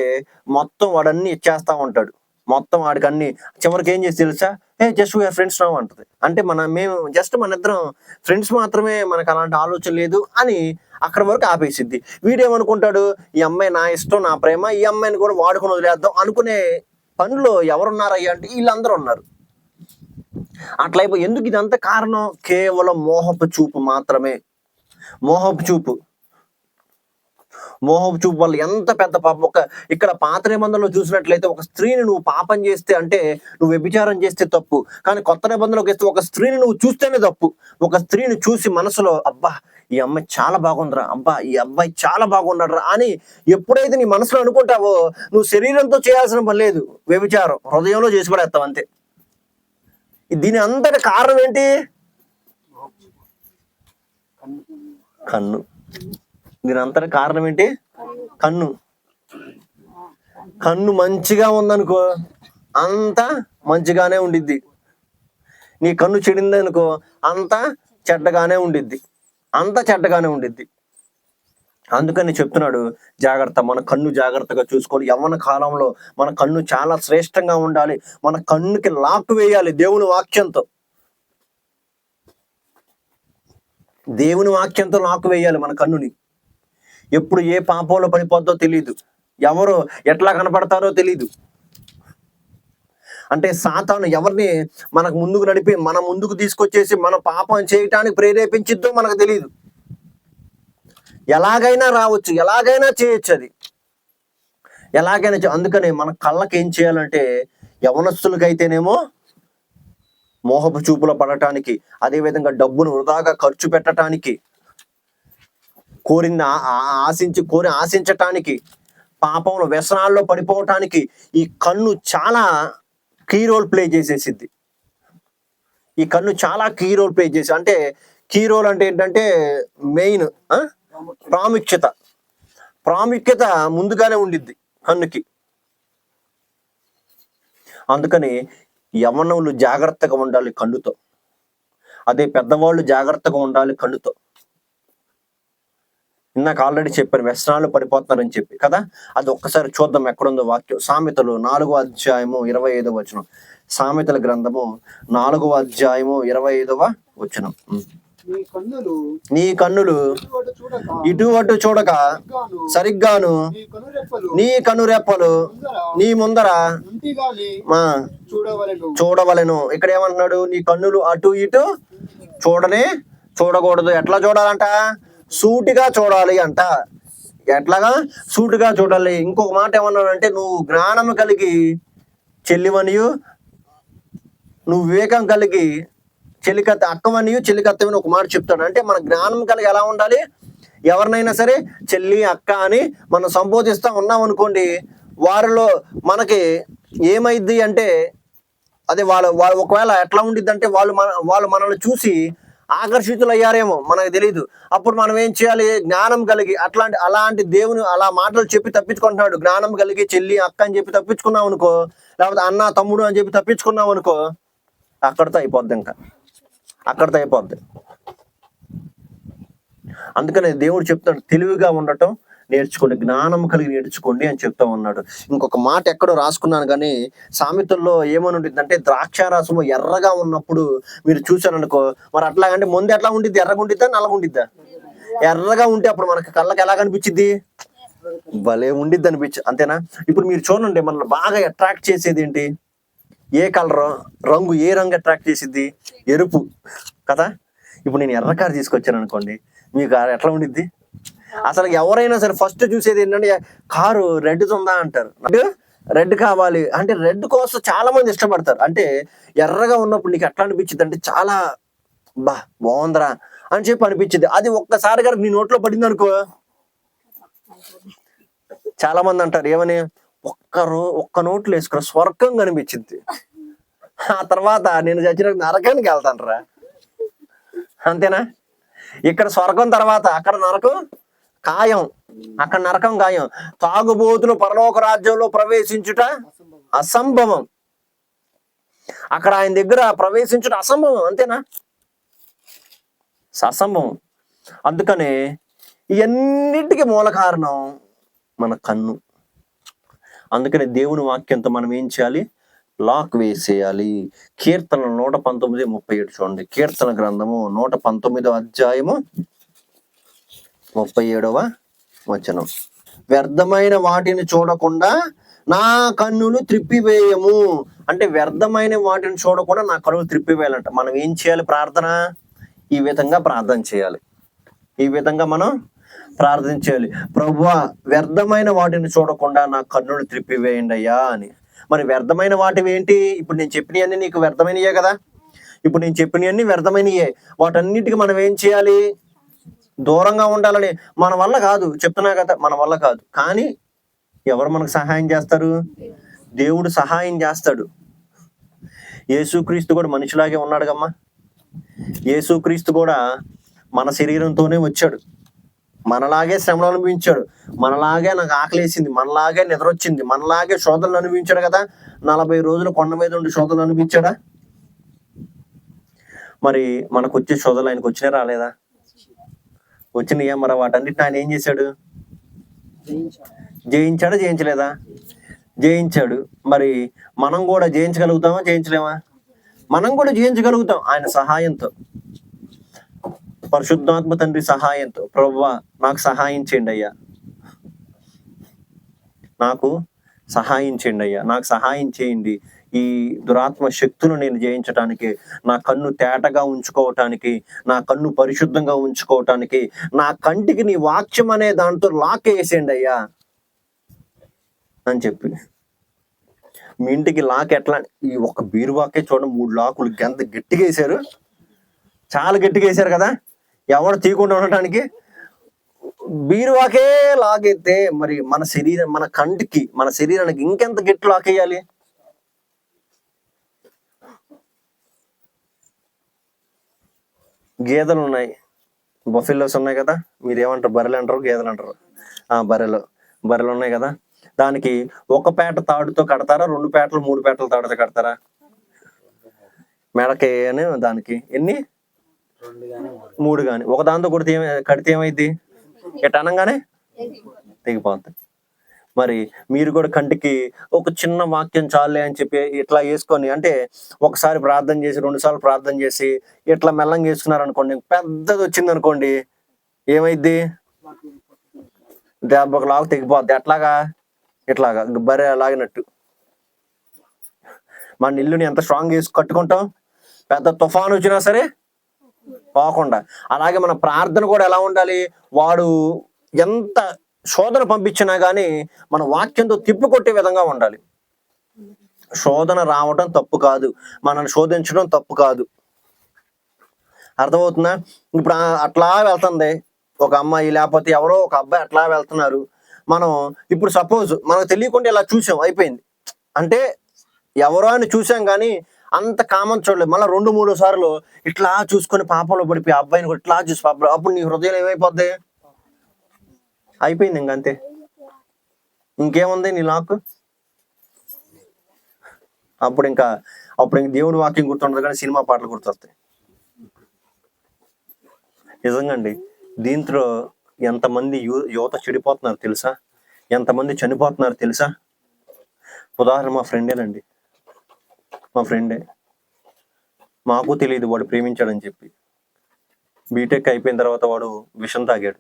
A: మొత్తం వాడన్నీ ఇచ్చేస్తా ఉంటాడు. మొత్తం వాడికి అన్ని, చివరికి ఏం చేసి తెలుసా? జస్ట్ వీఆర్ ఫ్రెండ్స్ నౌ అంటది. అంటే మేము జస్ట్ మన ఇద్దరం ఫ్రెండ్స్ మాత్రమే, మనకు అలాంటి ఆలోచన లేదు అని అక్కడ వరకు ఆపేసిద్ది. వీడేమనుకుంటాడు? ఈ అమ్మాయి నా ఇష్టం, నా ప్రేమ, ఈ అమ్మాయిని కూడా వాడుకొని వదిలేద్దాం అనుకునే పనిలో ఎవరున్నారయ్యా అంటే వీళ్ళందరూ ఉన్నారు. అట్లయిపోయి ఎందుకు? ఇదంతా కారణం కేవలం మోహపు చూపు మాత్రమే. మోహపు చూపు వల్ల ఎంత పెద్ద పాపం. ఇక్కడ పాత నిబంధనలో చూసినట్లయితే ఒక స్త్రీని నువ్వు పాపం చేస్తే, అంటే నువ్వు వ్యభిచారం చేస్తే తప్పు. కానీ కొత్త నిబంధనలోకి వస్తే ఒక స్త్రీని నువ్వు చూస్తేనే తప్పు. ఒక స్త్రీని చూసి మనసులో అబ్బా ఈ అమ్మాయి చాలా బాగుందిరా, అబ్బా ఈ అబ్బాయి చాలా బాగున్నాడురా అని ఎప్పుడైతే నీ మనసులో అనుకుంటావో, నువ్వు శరీరంతో చేయాల్సిన పని లేదు, వ్యభిచారం హృదయంలో చేసి పడేస్తావు అంతే. దీని అంతటి కారణం ఏంటి? కన్ను. దీని అంతటి కారణం ఏంటి? కన్ను మంచిగా ఉందనుకో అంత మంచిగానే ఉండిద్ది. నీ కన్ను చెడిందనుకో అంత చెడ్డగానే ఉండిద్ది. అందుకని చెప్తున్నాడు, జాగ్రత్త, మన కన్ను జాగ్రత్తగా చూసుకోవాలి. యవ్వన కాలంలో మన కన్ను చాలా శ్రేష్టంగా ఉండాలి. మన కన్నుకి లాక్ వేయాలి దేవుని వాక్యంతో లాక్ వేయాలి మన కన్నుని. ఎప్పుడు ఏ పాపంలో పడిపోద్దో తెలీదు, ఎవరు ఎట్లా కనపడతారో తెలీదు. అంటే సాతాను ఎవరిని మనకు ముందుకు నడిపి మన ముందుకు తీసుకొచ్చేసి మన పాపం చేయటానికి ప్రేరేపించిద్దో మనకు తెలియదు. ఎలాగైనా రావచ్చు, ఎలాగైనా చేయొచ్చు, అది అందుకనే మన కళ్ళకి ఏం చేయాలంటే, యవనస్తులకైతేనేమో మోహపు చూపులో పడటానికి, అదేవిధంగా డబ్బును వృధాగా ఖర్చు పెట్టడానికి, ఆశించటానికి, పాపంలో వ్యసనాల్లో పడిపోవటానికి ఈ కన్ను చాలా కీ రోల్ ప్లే చేసేసిద్ది. అంటే కీ రోల్ అంటే ఏంటంటే మెయిన్ ప్రాముఖ్యత ముందుగానే ఉండిద్ది కన్నుకి. అందుకని యవ్వనులు జాగ్రత్తగా ఉండాలి కన్నుతో, అదే పెద్దవాళ్ళు జాగ్రత్తగా ఉండాలి కన్నుతో. ఇందాక ఆల్రెడీ చెప్పాను, వ్యసనాలు పడిపోతున్నారని చెప్పి కదా. అది ఒక్కసారి చూద్దాం ఎక్కడుందో వాక్యం. సామెతలు 4వ అధ్యాయము 25వ వచనం. సామెతల గ్రంథము 4వ అధ్యాయము 25వ వచనం. నీ కన్నులు ఇటు అటు చూడక సరిగ్గాను నీ కనురెప్పలు నీ ముందర చూడవలెను. ఇక్కడ ఏమంటున్నాడు? నీ కన్నులు అటు ఇటు చూడకూడదు. ఎట్లా చూడాలంట? సూటిగా చూడాలి అంట. ఎట్లాగా? సూటిగా చూడాలి. ఇంకొక మాట ఏమన్నాడంటే, నువ్వు జ్ఞానం కలిగి చెల్లివనియు, నువ్వు వివేకం కలిగి చెలికత్త అక్కవనియు చెలికత్తమని ఒక మాట చెప్తాడు. అంటే మన జ్ఞానం కలిగి ఎలా ఉండాలి? ఎవరినైనా సరే చెల్లి అక్క అని మనం సంబోధిస్తా ఉన్నాం అనుకోండి, వారిలో మనకి ఏమైద్ది అంటే, అదే వాళ్ళు ఒకవేళ ఎట్లా ఉండిద్ది అంటే, వాళ్ళు మనల్ని చూసి ఆకర్షితులు అయ్యారేమో, మనకు తెలియదు. అప్పుడు మనం ఏం చేయాలి? జ్ఞానం కలిగి అలాంటి దేవుని అలా మాటలు చెప్పి తప్పించుకుంటున్నాడు. జ్ఞానం కలిగి చెల్లి అక్క అని చెప్పి తప్పించుకున్నాం అనుకో, లేకపోతే అన్న తమ్ముడు అని చెప్పి తప్పించుకున్నాం అనుకో, అక్కడితో అయిపోద్ది. ఇంకా అక్కడితో అయిపోద్ది. అందుకనే దేవుడు చెప్తాడు, తెలివిగా ఉండటం నేర్చుకోండి, జ్ఞానం కలిగి నేర్చుకోండి అని చెప్తా ఉన్నాడు. ఇంకొక మాట ఎక్కడో రాసుకున్నాను కానీ, సామెతల్లో ఏమని ఉంటుంది అంటే, ద్రాక్షారసము ఎర్రగా ఉన్నప్పుడు మీరు చూసారనుకో, మరి అట్లాగంటే ముందు ఎట్లా ఉండిద్ది? ఎర్రగా ఉండిద్దా నల్లగా ఉండిద్దా? ఎర్రగా ఉంటే అప్పుడు మనకి కళ్ళకి ఎలా కనిపించిద్ది? భలే ఉండిద్ది అనిపించి, అంతేనా? ఇప్పుడు మీరు చూడండి, మనల్ని బాగా అట్రాక్ట్ చేసేది ఏంటి? ఏ కలర్ రంగు? ఏ రంగు అట్రాక్ట్ చేసిద్ది? ఎరుపు కదా. ఇప్పుడు నేను ఎర్ర కారు తీసుకొచ్చాను అనుకోండి, మీకు ఎట్లా ఉండిద్ది? అసలు ఎవరైనా సరే ఫస్ట్ చూసేది ఏంటంటే, కారు రెడ్ ఉందా అంటారు. రెడ్ కావాలి అంటే, రెడ్ కోసం చాలా మంది ఇష్టపడతారు. అంటే ఎర్రగా ఉన్నప్పుడు నీకు ఎట్లా అనిపించింది అంటే, చాలా బాగుందిరా అని చెప్పి అనిపించింది. అది ఒక్కసారి గారు నీ నోట్లో పడింది అనుకో, చాలా మంది అంటారు ఏమని, ఒక్క నోట్లు వేసుకురా స్వర్గం కనిపించింది, ఆ తర్వాత నేను చచ్చిన నరకానికి వెళ్తాను రా. అంతేనా? ఇక్కడ స్వర్గం తర్వాత అక్కడ నరకం ఖాయం. అక్కడ నరకం ఖాయం. తాగుబోతులు పరలోక రాజ్యంలో ప్రవేశించుట అసంభవం. అక్కడ ఆయన దగ్గర ప్రవేశించుట అసంభవం. అంతేనా? అసంభవం. అందుకనే ఇవన్నిటికీ మూల కారణం మన కన్ను. అందుకనే దేవుని వాక్యంతో మనం ఏం చేయాలి? లాక్ వేసేయాలి. కీర్తన 119:37 చూడండి. కీర్తన గ్రంథము 119వ అధ్యాయము 37వ వచనం. వ్యర్థమైన వాటిని చూడకుండా నా కన్నులు త్రిప్పివేయము. అంటే వ్యర్థమైన వాటిని చూడకుండా నా కన్నులు త్రిప్పివేయాలంట. మనం ఏం చేయాలి? ప్రార్థన ఈ విధంగా ప్రార్థన చేయాలి. ఈ విధంగా మనం ప్రార్థన చేయాలి. ప్రభువా, వ్యర్థమైన వాటిని చూడకుండా నా కన్నులు త్రిప్పివేయండి అయ్యా అని. మరి వ్యర్థమైన వాటివి ఏంటి? ఇప్పుడు నేను చెప్పినవన్నీ నీకు వ్యర్థమైనయే కదా. ఇప్పుడు నేను చెప్పినవన్నీ వ్యర్థమైనయే. వాటన్నిటికీ మనం ఏం చేయాలి? దూరంగా ఉండాలని. మన వల్ల కాదు, చెప్తున్నా కదా, మన వల్ల కాదు. కానీ ఎవరు మనకు సహాయం చేస్తారు? దేవుడు సహాయం చేస్తాడు. యేసుక్రీస్తు కూడా మనిషిలాగే ఉన్నాడు కమ్మా. యేసుక్రీస్తు కూడా మన శరీరంతోనే వచ్చాడు. మనలాగే శ్రమలు అనుభవించాడు. మనలాగే నాకు ఆకలేసింది, మనలాగే నిద్ర వచ్చింది, మనలాగే శోధనలు అనుభవించాడు కదా. 40 రోజులు కొండ మీద ఉండి శోధనలు అనుభవించాడా? మరి మనకు వచ్చే శోధనలు ఆయనకు వచ్చినా రాలేదా? వచ్చినాయా? మరి వాటన్నిటిని ఆయన ఏం చేశాడు? జయించాడా? జయించలేదా? జయించాడు. మరి మనం కూడా జయించగలుగుతామా? జయించలేమా? మనం కూడా జయించగలుగుతాం ఆయన సహాయంతో, పరిశుద్ధాత్మ తండ్రి సహాయంతో. ప్రభువా, నాకు సహాయం చేయండి అయ్యా, నాకు సహాయం చేయండి అయ్యా, నాకు సహాయం చేయండి. ఈ దురాత్మ శక్తులు నేను జయించటానికి, నా కన్ను తేటగా ఉంచుకోవటానికి, నా కన్ను పరిశుద్ధంగా ఉంచుకోవటానికి, నా కంటికి నీ వాక్యం అనే దాంతో లాక్ వేసేయండి అయ్యా అని చెప్పి. మీ ఇంటికి లాక్ ఎట్లా? ఈ ఒక్క బీరువాకే చూడండి 3 లాకులు ఎంత గట్టిగా వేసారు. చాలా గట్టిగా వేసారు కదా, ఎవరు తీయకుండా ఉండటానికి. బీరువాకే లాగైతే మరి మన శరీరం, మన కంటికి, మన శరీరానికి ఇంకెంత గట్టి లాక్ వేయాలి? గేదెలు ఉన్నాయి, బఫెల్లోస్ ఉన్నాయి కదా. మీరు ఏమంటారు? బర్రెలు అంటారు, గేదెలు అంటారు. బర్రెలు ఉన్నాయి కదా. దానికి ఒక పేట తాడుతో కడతారా? 2 పేటలు 3 పేటలు తాడుతో కడతారా? మెడకే అని దానికి ఎన్ని? 3 కానీ. ఒక దాంతో కడితే ఏమైంది? ఎట్ అనగానే తెగిపోద్ది. మరి మీరు కూడా కంటికి ఒక చిన్న వాక్యం చాలే అని చెప్పి ఇట్లా వేసుకొని, అంటే ఒకసారి ప్రార్థన చేసి 2 సార్లు ప్రార్థన చేసి ఇట్లా మెల్లంగా వేసుకున్నారు అనుకోండి, పెద్దది వచ్చింది అనుకోండి, ఏమైద్ది? దెబ్బకు లాగు తెగిపోద్ది. ఎట్లాగా? ఇట్లాగా బర్రె లాగినట్టు. మన ఇల్లుని ఎంత స్ట్రాంగ్ చేసి కట్టుకుంటాం, పెద్ద తుఫాను వచ్చినా సరే పోకుండా. అలాగే మన ప్రార్థన కూడా ఎలా ఉండాలి? వాడు ఎంత శోధన పంపించినా గానీ మన వాక్యంతో తిప్పికొట్టే విధంగా ఉండాలి. శోధన రావడం తప్పు కాదు, మనల్ని శోధించడం తప్పు కాదు. అర్థమవుతుందా? ఇప్పుడు అట్లా వెళ్తుంది ఒక అమ్మాయి, లేకపోతే ఎవరో ఒక అబ్బాయి అట్లా వెళ్తున్నారు. మనం ఇప్పుడు సపోజ్ మనకు తెలియకుండా ఇలా చూసాం, అయిపోయింది. అంటే ఎవరో అని చూసాం కానీ అంత కామన్ చూడలేదు. మళ్ళీ 2-3 సార్లు ఇట్లా చూసుకొని పాపంలో పడిపోయి అబ్బాయిని కూడా ఇట్లా చూసి అప్పుడు నీ హృదయం ఏమైపోద్ది? అయిపోయింది ఇంకంతే. ఇంకేముంది నీ లాక్? అప్పుడు ఇంక దేవుడి వాక్యం గుర్తుండదు కానీ సినిమా పాటలు గుర్తొస్తాయి. నిజంగా అండి, దీంట్లో ఎంతమంది యువత చెడిపోతున్నారు తెలుసా? ఎంతమంది చనిపోతున్నారు తెలుసా? ఉదాహరణ మా ఫ్రెండేనండి. మా ఫ్రెండే, మాకు తెలియదు వాడు ప్రేమించాడని చెప్పి. బీటెక్ అయిపోయిన తర్వాత వాడు విషం తాగాడు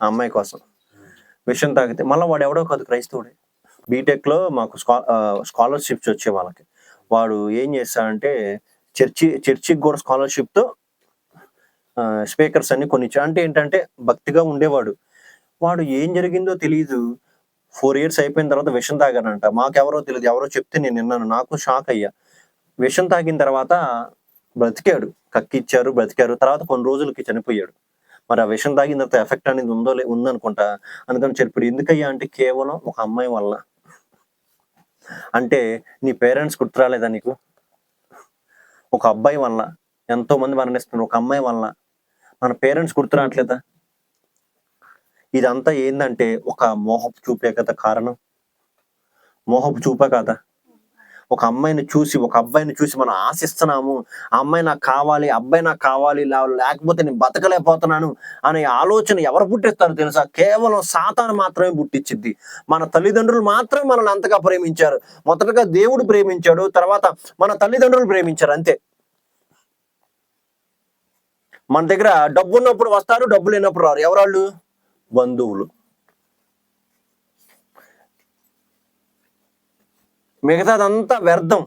A: ఆ అమ్మాయి కోసం. విషం తాగితే మళ్ళీ వాడు ఎవడో కాదు, క్రైస్తవుడే. బీటెక్లో మాకు స్కాలర్షిప్స్ వచ్చే వాళ్ళకి. వాడు ఏం చేస్తాడంటే చర్చికి కూడా స్కాలర్షిప్తో స్పీకర్స్ అన్ని కొనిచ్చా. అంటే ఏంటంటే భక్తిగా ఉండేవాడు. వాడు ఏం జరిగిందో తెలియదు, 4 years అయిపోయిన తర్వాత విషం తాగాడంట. మాకెవరో తెలియదు, ఎవరో చెప్తే నేను విన్నాను. నాకు షాక్ అయ్యా. విషం తాగిన తర్వాత బ్రతికాడు, కక్కిచ్చారు, బ్రతికారు. తర్వాత కొన్ని రోజులకి చనిపోయాడు. మరి ఆ విషం తాగిన తర్వాత ఎఫెక్ట్ అనేది ఉందనుకుంటా. అందుకని చెప్పాడు. ఎందుకయ్యా అంటే కేవలం ఒక అమ్మాయి వల్ల. అంటే నీ పేరెంట్స్ గుర్తురాలేదా నీకు? ఒక అబ్బాయి వల్ల ఎంతో మంది మరణిస్తున్నారు, ఒక అమ్మాయి వల్ల మన పేరెంట్స్ గుర్తురావట్లేదా? ఇదంతా ఏందంటే ఒక మోహపు చూపే కదా కారణం. మోహపు చూపే కదా. ఒక అమ్మాయిని చూసి, ఒక అబ్బాయిని చూసి మనం ఆశిస్తున్నాము, ఆ అమ్మాయి నాకు కావాలి, అబ్బాయి నాకు కావాలి, లేకపోతే నేను బతకలేకపోతున్నాను అనే ఆలోచన ఎవరు పుట్టిస్తారు తెలుసా? కేవలం సాతాను మాత్రమే పుట్టించిద్ది. మన తల్లిదండ్రులు మాత్రమే మనల్ని అంతగా ప్రేమించారు. మొదటగా దేవుడు ప్రేమించాడు, తర్వాత మన తల్లిదండ్రులు ప్రేమించారు, అంతే. మన దగ్గర డబ్బు ఉన్నప్పుడు వస్తారు, డబ్బు లేనప్పుడు రారు. ఎవరాళ్ళు? బంధువులు. మిగతాదంతా వ్యర్థం,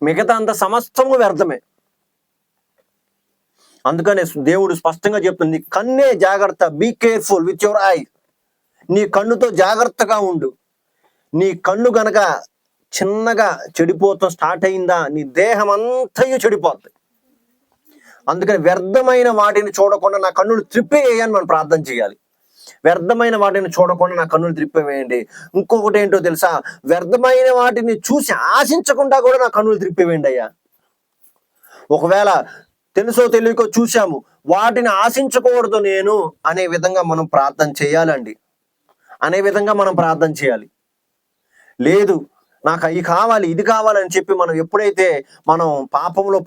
A: మిగతా అంత సమస్తము వ్యర్థమే. అందుకనే దేవుడు స్పష్టంగా చెప్తుంది, నీ కన్నే జాగ్రత్త, be careful with your eye. నీ కన్నుతో జాగ్రత్తగా ఉండు. నీ కన్ను గనక చిన్నగా చెడిపోతాం స్టార్ట్ అయిందా, నీ దేహం అంతయు చెడిపోతుంది. అందుకని వ్యర్థమైన వాటిని చూడకుండా నా కన్నులు త్రిప్పేయని మనం ప్రార్థన చేయాలి. వ్యర్థమైన వాటిని చూడకుండా నా కన్నులు త్రిప్పివేయండి. ఇంకొకటి ఏంటో తెలుసా? వ్యర్థమైన వాటిని చూసి ఆశించకుండా కూడా నా కన్నులు త్రిప్పివేయండి అయ్యా. ఒకవేళ తెలుసో తెలియకో చూసాము, వాటిని ఆశించకూడదు నేను అనే విధంగా మనం ప్రార్థన చేయాలండి. అనే విధంగా మనం ప్రార్థన చేయాలి. లేదు నాకు అవి కావాలి, ఇది కావాలని చెప్పి మనం ఎప్పుడైతే మనం పాపంలో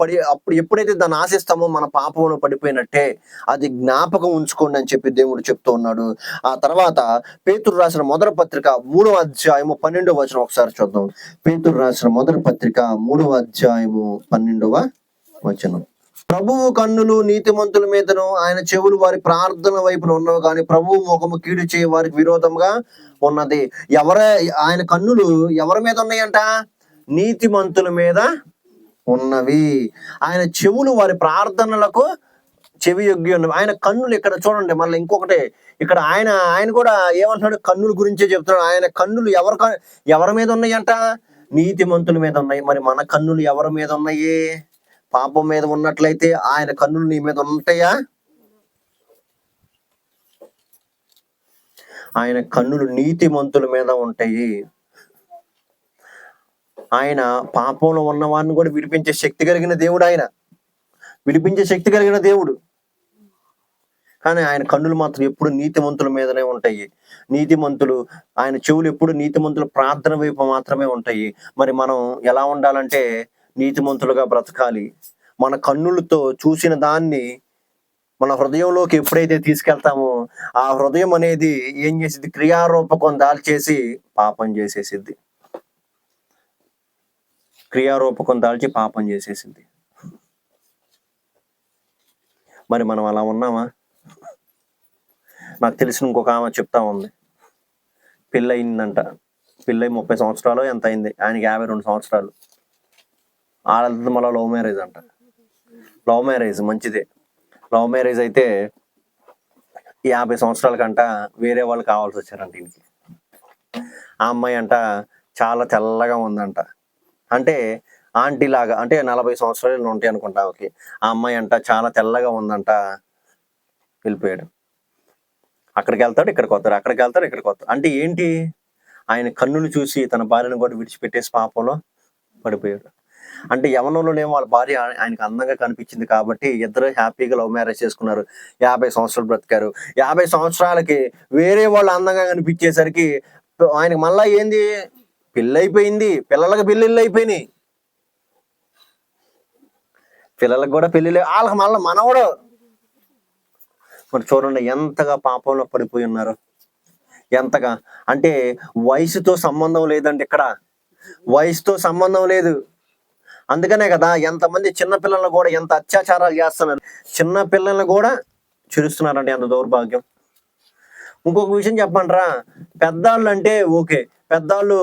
A: ఎప్పుడైతే దాన్ని ఆశిస్తామో మన పాపంలో పడిపోయినట్టే. అది జ్ఞాపకం ఉంచుకోండి అని చెప్పి దేవుడు చెప్తూ ఉన్నాడు. ఆ తర్వాత పేతురు రాసిన మొదటి పత్రిక 3వ అధ్యాయము 12వ వచనం ఒకసారి చూద్దాం. పేతురు రాసిన మొదటి పత్రిక 3వ అధ్యాయము 12వ వచనం. ప్రభువు కన్నులు నీతిమంతుల మీదను, ఆయన చెవులు వారి ప్రార్థన వైపున ఉన్నవి, కానీ ప్రభువు ముఖము కీడు చేయ వారికి విరోధంగా ఉన్నది. ఆయన కన్నులు ఎవరి మీద ఉన్నాయంట? నీతిమంతుల మీద ఉన్నవి. ఆయన చెవులు వారి ప్రార్థనలకు చెవి యొగ్గి ఉన్నవి. ఆయన కన్నులు ఇక్కడ చూడండి. మళ్ళీ ఇంకొకటి ఇక్కడ ఆయన కూడా ఏమంటున్నాడు? కన్నుల గురించే చెప్తున్నాడు. ఆయన కన్నులు ఎవరి మీద ఉన్నాయంట? నీతిమంతుల మీద ఉన్నాయి. మరి మన కన్నులు ఎవరి మీద ఉన్నాయి? పాపం మీద ఉన్నట్లయితే ఆయన కన్నులు నీ మీద ఉంటాయా? ఆయన కన్నులు నీతిమంతుల మీద ఉంటాయి. ఆయన పాపంలో ఉన్న వారిని కూడా విడిపించే శక్తి కలిగిన దేవుడు. ఆయన విడిపించే శక్తి కలిగిన దేవుడు. కానీ ఆయన కన్నులు మాత్రం ఎప్పుడు నీతిమంతుల మీదనే ఉంటాయి. నీతిమంతులు, ఆయన చెవులు ఎప్పుడు నీతిమంతుల ప్రార్థన వైపు మాత్రమే ఉంటాయి. మరి మనం ఎలా ఉండాలంటే నీతిమంతులుగా బ్రతకాలి. మన కన్నులతో చూసిన దాన్ని మన హృదయంలోకి ఎప్పుడైతే తీసుకెళ్తామో ఆ హృదయం అనేది ఏం చేసిద్ది? క్రియారూపకం దాల్చేసి పాపం చేసేసిద్ది. క్రియారూపకం దాల్చి పాపం చేసేసింది. మరి మనం అలా ఉన్నామా? నాకు తెలిసిన ఇంకొక ఆమె చెప్తా ఉంది, పెళ్ళయిందంట. పెళ్ళై 30 సంవత్సరాలు ఎంత అయింది, ఆయనకి 52 సంవత్సరాలు. వాళ్ళది మళ్ళీ లవ్ మ్యారేజ్ అంట. లవ్ మ్యారేజ్ మంచిదే. లవ్ మ్యారేజ్ అయితే 50 సంవత్సరాలకంట వేరే వాళ్ళు కావాల్సి వచ్చారంట ఇంటికి. ఆ అమ్మాయి అంట చాలా తెల్లగా ఉందంట. అంటే ఆంటీ లాగా, అంటే 40 సంవత్సరాలు ఉంటాయి అనుకుంటా. ఓకే, ఆ అమ్మాయి అంట చాలా తెల్లగా ఉందంట. వెళ్ళిపోయాడు. అక్కడికి వెళ్తాడు, ఇక్కడికి వస్తాడు, అక్కడికి వెళ్తాడు, ఇక్కడికి వస్తాడు. అంటే ఏంటి? ఆయన కన్నులు చూసి తన భార్యను కూడా విడిచిపెట్టేసి పాపంలో పడిపోయాడు. అంటే యవనంలోనేమో వాళ్ళ భార్య ఆయనకు అందంగా కనిపించింది కాబట్టి ఇద్దరు హ్యాపీగా లవ్ మ్యారేజ్ చేసుకున్నారు. 50 సంవత్సరాలు బ్రతికారు. 50 సంవత్సరాలకి వేరే వాళ్ళు అందంగా కనిపించేసరికి ఆయనకి మళ్ళా ఏంది? పెళ్ళైపోయింది. పిల్లలకి పెళ్ళిళ్ళు అయిపోయినాయి. పిల్లలకు కూడా పెళ్ళిళ్ళు, వాళ్ళకి మళ్ళీ మనవడు. మరి చూడండి ఎంతగా పాపంలో పడిపోయి ఉన్నారు. ఎంతగా అంటే వయసుతో సంబంధం లేదండి. ఇక్కడ వయసుతో సంబంధం లేదు. అందుకనే కదా ఎంతమంది చిన్నపిల్లలను కూడా ఎంత అత్యాచారాలు చేస్తున్నారు. చిన్న పిల్లల్ని కూడా చిరుస్తున్నారంటే ఎంత దౌర్భాగ్యం. ఇంకొక విషయం చెప్పండిరా, పెద్దాళ్ళు అంటే ఓకే, పెద్దాళ్ళు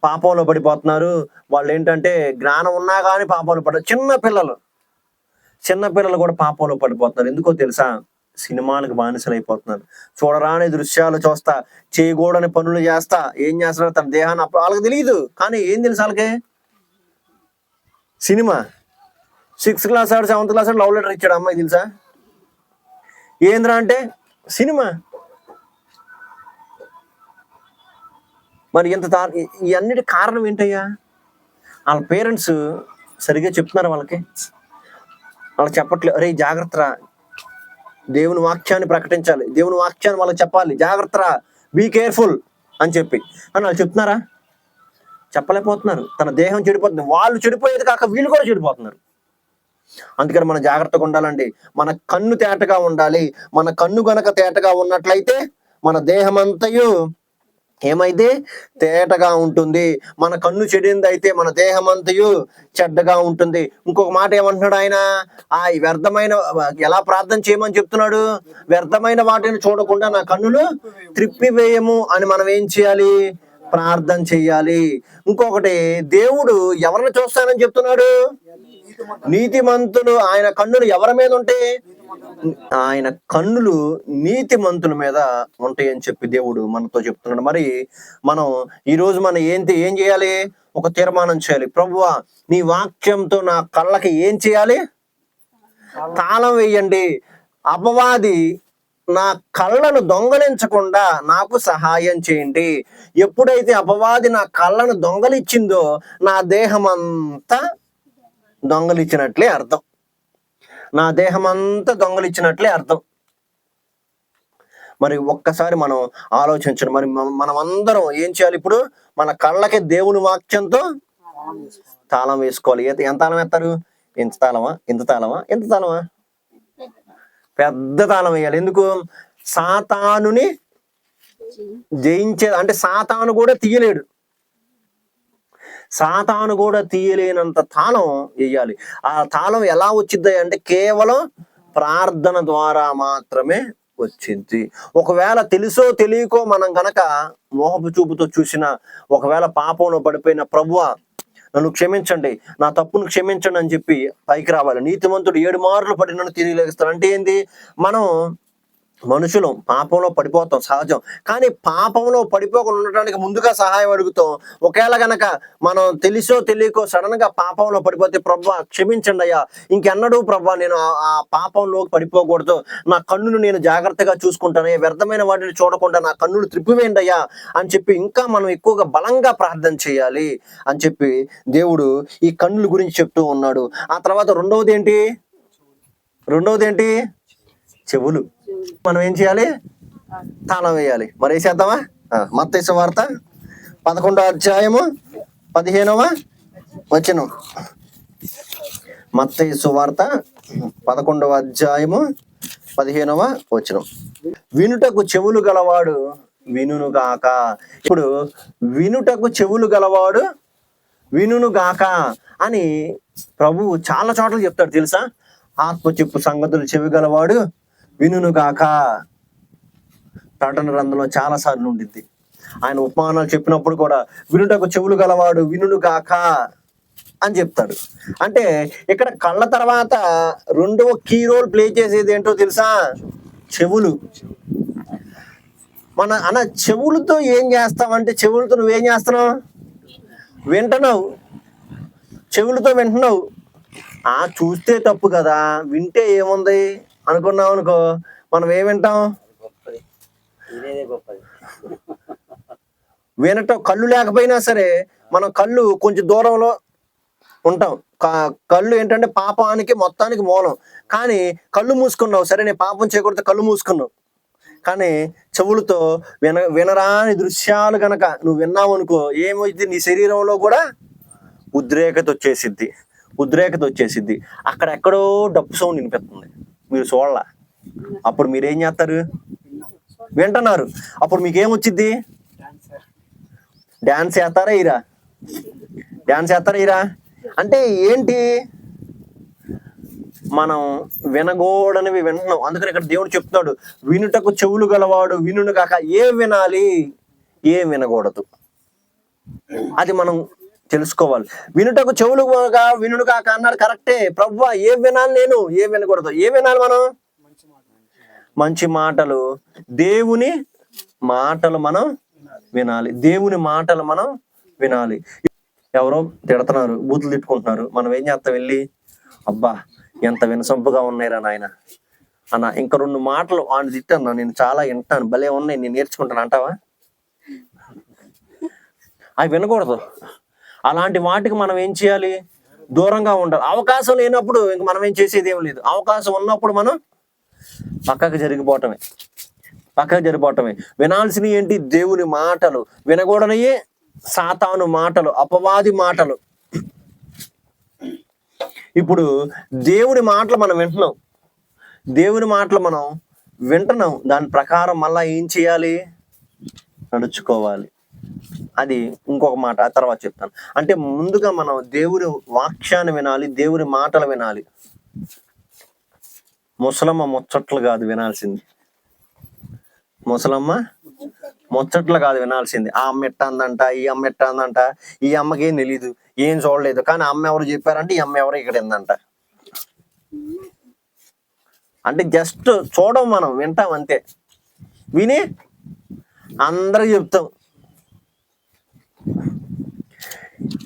A: పాపంలో పడిపోతున్నారు. వాళ్ళు ఏంటంటే జ్ఞానం ఉన్నా కానీ పాపంలో చిన్నపిల్లలు కూడా పాపంలో పడిపోతున్నారు. ఎందుకో తెలుసా? సినిమాలకు బానిసలు అయిపోతున్నారు. చూడరాని దృశ్యాలు చూస్తా, చేయకూడని పనులు చేస్తా, ఏం చేస్తున్నారు? తన దేహాన్ని వాళ్ళకి తెలియదు, కానీ ఏం తెలుసు వాళ్ళకి? సినిమా. 6th క్లాస్ ఆడు 7th క్లాస్ ఆడు లవ్ లెటర్ ఇచ్చాడు అమ్మాయి, తెలుసా? ఏంద్రా అంటే సినిమా. మరి ఎంత ఈ అన్నిటి కారణం ఏంటయ్యా? వాళ్ళ పేరెంట్స్ సరిగ్గా చెప్తున్నారు వాళ్ళకి? వాళ్ళు చెప్పట్లేదు. అరే జాగ్రత్తరా, దేవుని వాక్యాన్ని ప్రకటించాలి, దేవుని వాక్యాన్ని వాళ్ళకి చెప్పాలి, జాగ్రత్తరా, బీ కేర్ఫుల్ అని చెప్పి. అని వాళ్ళు చెప్తున్నారా? చెప్పలేకపోతున్నారు. తన దేహం చెడిపోతుంది. వాళ్ళు చెడిపోయేది కాక వీళ్ళు కూడా చెడిపోతున్నారు. అందుకని మనం జాగ్రత్తగా ఉండాలండి. మన కన్ను తేటగా ఉండాలి. మన కన్ను గనక తేటగా ఉన్నట్లయితే మన దేహం అంతయు ఏమైతే తేటగా ఉంటుంది. మన కన్ను చెడింది అయితే మన దేహం అంతయు చెడ్డగా ఉంటుంది. ఇంకొక మాట ఏమంటున్నాడు ఆయన? ఆ వ్యర్థమైన, ఎలా ప్రార్థన చేయమని చెప్తున్నాడు? వ్యర్థమైన వాటిని చూడకుండా నా కన్నులు త్రిప్పివేయము అని మనం ఏం చేయాలి? ప్రార్థన చెయ్యాలి. ఇంకొకటి, దేవుడు ఎవరిని చూస్తానని చెప్తున్నాడు? నీతిమంతులు. ఆయన కన్నులు ఎవరి మీద ఉంటాయి? ఆయన కన్నులు నీతిమంతుల మీద ఉంటాయి అని చెప్పి దేవుడు మనతో చెప్తున్నాడు. మరి మనం ఈరోజు మనం ఏం చేయాలి? ఒక తీర్మానం చేయాలి. ప్రభువా, నీ వాక్యంతో నా కళ్ళకి ఏం చేయాలి? తాళం వేయండి. అపవాది నా కళ్ళను దొంగలించకుండా నాకు సహాయం చేయండి. ఎప్పుడైతే అపవాది నా కళ్ళను దొంగలిచ్చిందో నా దేహం అంతా దొంగలిచ్చినట్లే అర్థం. నా దేహం అంతా దొంగలిచ్చినట్లే అర్థం. మరి ఒక్కసారి మనం ఆలోచించండి. మరి మనం అందరం ఏం చేయాలి? ఇప్పుడు మన కళ్ళకి దేవుని వాక్యంతో తాళం వేసుకోవాలి. ఎంత తాళం వేస్తారు? ఇంత తాళమా, ఇంత తాళమా, ఎంత తాళమా? పెద్ద తాళం వేయాలి. ఎందుకు? సాతానుని జయించే, అంటే సాతాను కూడా తీయలేడు. సాతాను కూడా తీయలేనంత తాళం వేయాలి. ఆ తాళం ఎలా వచ్చింది అంటే కేవలం ప్రార్థన ద్వారా మాత్రమే వచ్చింది. ఒకవేళ తెలుసో తెలియకో మనం గనక మోహపు చూపుతో చూసిన, ఒకవేళ పాపంలో పడిపోయిన, ప్రభువా నన్ను క్షమించండి, నా తప్పును క్షమించండి అని చెప్పి పైకి రావాలి. నీతిమంతుడు 7 మార్లు పడి నన్ను తిరిగి లేస్తాడు. అంటే ఏంది? మనం మనుషులు పాపంలో పడిపోతాం, సహజం. కానీ పాపంలో పడిపోకుండా ఉండటానికి ముందుగా సహాయం అడుగుతాం. ఒకవేళ గనక మనం తెలుసో తెలియకో సడన్ గా పాపంలో పడిపోతే, ప్రభువా క్షమించండి అయ్యా, ఇంకెన్నడూ ప్రభువా నేను ఆ పాపంలోకి పడిపోకూడదు, నా కన్నును నేను జాగ్రత్తగా చూసుకుంటాను, వ్యర్థమైన వాటిని చూడకుండా నా కన్నులు త్రిప్పివేయండి అయ్యా అని చెప్పి ఇంకా మనం ఎక్కువగా బలంగా ప్రార్థన చేయాలి అని చెప్పి దేవుడు ఈ కన్నుల గురించి చెప్తూ ఉన్నాడు. ఆ తర్వాత రెండవది ఏంటి? చెవులు. మనం ఏం చేయాలి? తాళం వేయాలి. మరి వేసేద్దామా? మత్తయి సువార్త 11వ అధ్యాయము 15వ వచనం. మత్తయి సువార్త 11వ అధ్యాయము 15వ వచనం. వినుటకు చెవులు గలవాడు వినును గాక. ఇప్పుడు వినుటకు చెవులు గలవాడు వినును గాక అని ప్రభువు చాలా చోట్ల చెప్తాడు తెలుసా. ఆత్మ చెప్పు సంగతులు చెవి గలవాడు వినును గాక. ప్రకటన గ్రంథంలో చాలా సార్లు ఉండిద్ది. ఆయన ఉపమానాలు చెప్పినప్పుడు కూడా వినుటకు చెవులు గలవాడు వినును గాక అని చెప్తాడు. అంటే ఇక్కడ కళ్ళ తర్వాత రెండవ కీ రోల్ ప్లే చేసేది ఏంటో తెలుసా, చెవులు. మన చెవులతో ఏం చేస్తామంటే, చెవులతో నువ్వేం చేస్తున్నావు, వింటున్నావు. చెవులతో వింటున్నావు. చూస్తే తప్పు కదా, వింటే ఏముంది అనుకున్నావు అనుకో, మనం ఏం వింటాం, వినటం. కళ్ళు లేకపోయినా సరే మనం కళ్ళు కొంచెం దూరంలో ఉంటాం. కళ్ళు ఏంటంటే పాపానికి మొత్తానికి మూలం. కానీ కళ్ళు మూసుకున్నావు, సరే నేను పాపం చేయకూడదు, కళ్ళు మూసుకున్నావు. కానీ చెవులతో వినరాని దృశ్యాలు గనక నువ్వు విన్నావు అనుకో, ఏమవుతుంది, నీ శరీరంలో కూడా ఉద్రేకత వచ్చేసిద్ది. అక్కడెక్కడో డప్పు సౌండ్ వినిపిస్తుంది, మీరు చూడాల. అప్పుడు మీరేం చేస్తారు, వింటున్నారు. అప్పుడు మీకేమొచ్చిద్ది, డాన్స్ చేస్తారా ఇరా అంటే ఏంటి, మనం వినకూడనివి వింటున్నాం. అందుకని ఇక్కడ దేవుడు చెప్తున్నాడు, వినుటకు చెవులు గలవాడు వినును కాక. ఏం వినాలి, ఏం వినకూడదు, అది మనం తెలుసుకోవాలి. వినుటకు చెవులు వినుడు కాక అన్నాడు, కరెక్టే ప్రభువా. ఏం వినాలి నేను, ఏం వినకూడదు. ఏం వినాలి మనం, మంచి మాటలు, దేవుని మాటలు మనం వినాలి. దేవుని మాటలు మనం వినాలి. ఎవరో తిడుతున్నారు, బూతులు తిట్టుకుంటున్నారు, మనం ఏం చేస్తాం, వెళ్ళి అబ్బా ఎంత వినసొంపుగా ఉన్నాయిరా నాయన అన్న, ఇంకా 2 మాటలు ఆయన తిట్టాను, నేను చాలా వింటాను, భలే ఉన్నాయి, నేను నేర్చుకుంటాను అంటావా? అవి వినకూడదు. అలాంటి వాటికి మనం ఏం చేయాలి, దూరంగా ఉండాలి. అవకాశం లేనప్పుడు ఇంక మనం ఏం చేసేది ఏం లేదు. అవకాశం ఉన్నప్పుడు మనం పక్కకు జరిగిపోవటమే. వినాల్సినవి ఏంటి, దేవుని మాటలు. వినకూడనియే సాతాను మాటలు, అపవాది మాటలు. ఇప్పుడు దేవుని మాటలు మనం వింటున్నాం, దాని ప్రకారం మళ్ళా ఏం చేయాలి, నడుచుకోవాలి. అది ఇంకొక మాట, ఆ తర్వాత చెప్తాను. అంటే ముందుగా మనం దేవుని వాక్యాన్ని వినాలి, దేవుని మాటలు వినాలి. ముసలమ్మ ముచ్చట్లు కాదు వినాల్సింది, ఆ అమ్మ ఎట్ట అందంట, ఈ అమ్మ ఎట్ట అందంట, ఈ అమ్మకి ఏం తెలీదు, ఏం చూడలేదు. కానీ అమ్మ ఎవరు చెప్పారంటే ఈ అమ్మ ఎవరు ఇక్కడ ఉందంట. అంటే జస్ట్ చూడం, మనం వింటాం అంతే. విని అందరికి చెప్తాం.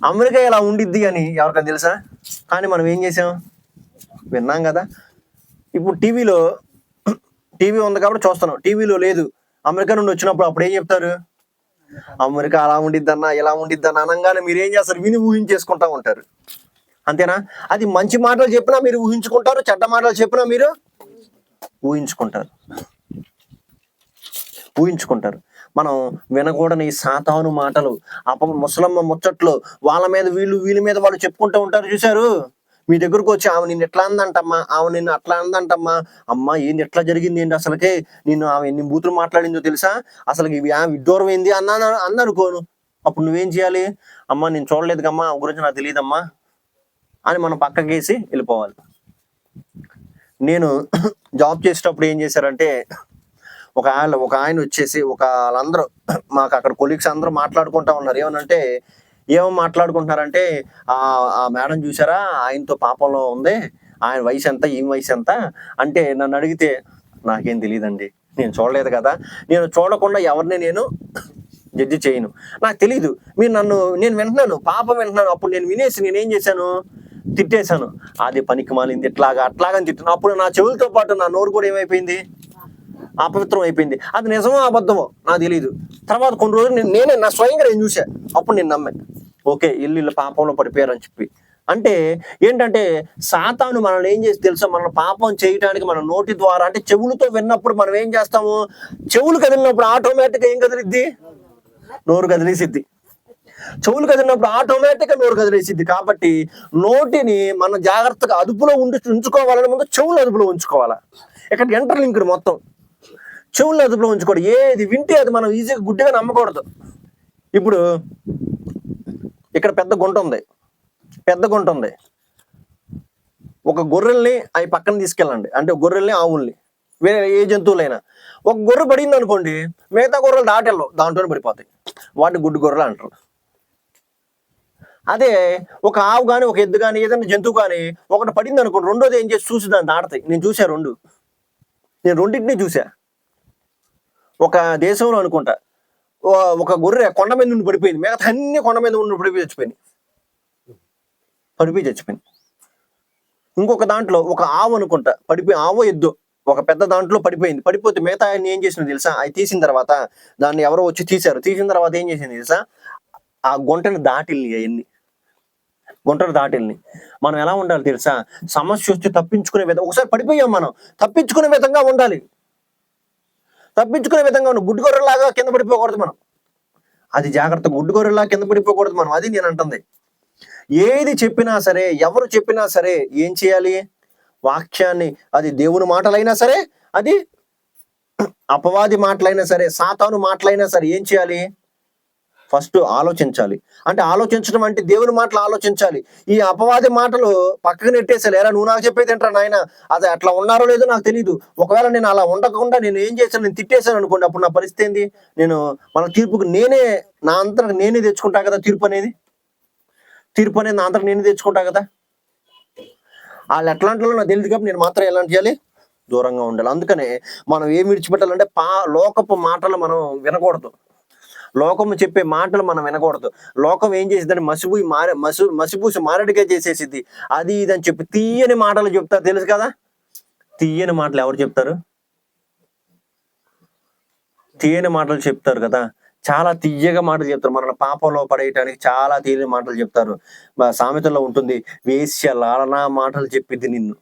A: అమెరికా ఇలా ఉండిద్ది అని ఎవరికైనా తెలుసా? కానీ మనం ఏం చేసాం, విన్నాం కదా. ఇప్పుడు టీవీ ఉంది కాబట్టి చూస్తున్నాం, టీవీలో లేదు. అమెరికా నుండి వచ్చినప్పుడు అప్పుడు ఏం చెప్తారు, అమెరికా అలా ఉండిద్దన్నా ఇలా ఉండిద్దన్నా అనగానే మీరు ఏం చేస్తారు, విని ఊహించేసుకుంటా ఉంటారు. అంతేనా? అది మంచి మాటలు చెప్పినా మీరు ఊహించుకుంటారు, చెడ్డ మాటలు చెప్పినా మీరు ఊహించుకుంటారు. మనం వినకూడని సాతాను మాటలు, ముసలమ్మ ముచ్చట్లు, వాళ్ళ మీద వీళ్ళ మీద వాళ్ళు చెప్పుకుంటూ ఉంటారు. చూశారు, మీ దగ్గరకు వచ్చి ఆమె నిన్ను ఎట్లా అందంటమ్మా, ఆమె నిన్ను అట్లా అందంటమ్మా, అమ్మా ఏంది ఎట్లా జరిగింది ఏంటి, అసలుకే ఆమె ఎన్ని బూతులు మాట్లాడిందో తెలుసా, అసలు విడ్డూరం ఏంది అందనుకోను. అప్పుడు నువ్వేం చేయాలి, అమ్మా నేను చూడలేదు కమ్మా, ఆ గురించి నాకు తెలియదమ్మా అని మనం పక్కకేసి వెళ్ళిపోవాలి. నేను జాబ్ చేసేటప్పుడు ఏం చేశారంటే, ఒక ఆయన వచ్చేసి వాళ్ళందరూ మాకు అక్కడ కొలీగ్స్ అందరూ మాట్లాడుకుంటా ఉన్నారు. ఏమో మాట్లాడుకుంటున్నారంటే, ఆ మేడం చూసారా, ఆయనతో పాపంలో ఉంది, ఆయన వయసు ఎంత, ఈ వయసు ఎంత అంటే, నన్ను అడిగితే నాకేం తెలియదండి, నేను చూడలేదు కదా, నేను చూడకుండా ఎవరిని నేను జడ్జి చేయను, నాకు తెలీదు. నేను వింటున్నాను, పాపం వింటున్నాను. అప్పుడు నేను వినేసి నేనేం చేశాను, తిట్టేశాను. అది పనికి మాలింది, అట్లాగని తిట్టాను. అప్పుడు నా చెవులతో పాటు నా నోరు కూడా ఏమైపోయింది, అపవిత్రం అయిపోయింది. అది నిజమో అబద్ధమో నాకు తెలియదు. తర్వాత కొన్ని రోజులు నేనే నా స్వయంగా నేను చూసా. అప్పుడు నేను నమ్మాను, ఓకే ఇల్లు పాపంలో పడిపోయారని చెప్పి. అంటే ఏంటంటే సాతాను మనల్ని ఏం చేసి తెలుసా, మన పాపం చేయడానికి మన నోటి ద్వారా, అంటే చెవులతో విన్నప్పుడు మనం ఏం చేస్తాము, చెవులు కదిలినప్పుడు ఆటోమేటిక్గా ఏం కదిలిద్ది, నోరు కదిలేసిద్ది. చెవులు కదిలినప్పుడు ఆటోమేటిక్గా నోరు కదిలేసిద్ది. కాబట్టి నోటిని మనం జాగ్రత్తగా అదుపులో ఉంచుకోవాలని ముందు చెవులు అదుపులో ఉంచుకోవాలా. ఇక్కడ ఎంటర్ లింక్డ్ మొత్తం చెవులు అదుపులో ఉంచుకోవడం. ఏది వింటే అది మనం ఈజీగా గుడ్డిగా నమ్మకూడదు. ఇప్పుడు ఇక్కడ పెద్ద గుంట ఉంది. ఒక గొర్రెల్ని అవి పక్కన తీసుకెళ్ళండి, అంటే గొర్రెల్ని ఆవుల్ని వేరే ఏ జంతువులైనా. ఒక గొర్రె పడింది అనుకోండి, మిగతా గొర్రెలు దాటెళ్ళవు, దాంట్లోనే పడిపోతాయి. వాటిని గుడ్డి గొర్రెలు అంటారు. అదే ఒక ఆవు కానీ ఒక ఎద్దు కానీ ఏదైనా జంతువు కానీ ఒకటి పడింది అనుకోండి, రెండోది ఏం చేసి చూసి దాన్ని దాటతాయి. నేను రెండింటినీ చూసా. ఒక దేశంలో అనుకుంటా ఒక గొర్రె కొండ మీద నుండి పడిపోయింది, మిగతా అన్ని కొండ మీద ఉండి పడిపోయి చచ్చిపోయింది. ఇంకొక దాంట్లో ఒక ఆవు అనుకుంటా ఆవో ఎద్దు ఒక పెద్ద దాంట్లో పడిపోతే మిగతా ఆయన ఏం చేసింది తెలుసా? అది తీసిన తర్వాత దాన్ని ఎవరో వచ్చి తీసిన తర్వాత ఏం చేసింది తెలుసా? ఆ గుంటను దాటిల్ని మనం ఎలా ఉండాలి తెలుసా? సమస్య వచ్చి తప్పించుకునే విధంగా, ఒకసారి పడిపోయాం మనం, తప్పించుకునే విధంగా ఉండాలి. గుడ్డి గొర్రెలాగా కింద పడిపోకూడదు మనం. అది జాగ్రత్త. గుడ్డి గొర్రెలాగా కింద పడిపోకూడదు మనం. అది నేను అంటుంది. ఏది చెప్పినా సరే, ఎవరు చెప్పినా సరే ఏం చేయాలి? వాక్యాన్ని, అది దేవుని మాటలైనా సరే, అది అపవాది మాటలైనా సరే, సాతాను మాటలైనా సరే ఏం చేయాలి? ఫస్ట్ ఆలోచించాలి. అంటే ఆలోచించడం అంటే దేవుని మాటలు ఆలోచించాలి. ఈ అపవాది మాటలు పక్కకు నెట్టేసాలి. ఎరా నువ్వు నాకు చెప్పేది ఏంట్రా నాయన, అది అట్లా ఉన్నారో లేదో నాకు తెలియదు. ఒకవేళ నేను అలా ఉండకుండా నేను ఏం చేశాను, నేను తిట్టేశాను అనుకోండి, అప్పుడు నా పరిస్థితి ఏంది? నేను మన తీర్పుకు నా అంతకు నేనే తెచ్చుకుంటా కదా. తీర్పు అనేది నా అంతకు నేనే తెచ్చుకుంటా కదా. వాళ్ళు ఎట్లాంటి నాకు తెలియదు కాబట్టి నేను మాత్రం ఎలాంటి చేయాలి? దూరంగా ఉండాలి. అందుకనే మనం ఏం విడిచిపెట్టాలంటే లోకపు మాటలు మనం వినకూడదు. లోకము చెప్పే మాటలు మనం వినకూడదు. లోకం ఏం చేసిందని మసిపూసి మారడిగా చేసేసిద్ది. అది ఇది అని చెప్పి తీయని మాటలు చెప్తారు, తెలుసు కదా. తీయని మాటలు ఎవరు చెప్తారు? తీయని మాటలు చెప్తారు కదా. చాలా తీయగా మాటలు చెప్తారు. మనల్ని పాపంలో పడేయటానికి చాలా తీయని మాటలు చెప్తారు. సామెతల్లో ఉంటుంది, వేశ్య లాలనా మాటలు చెప్పిద్ది నిన్ను,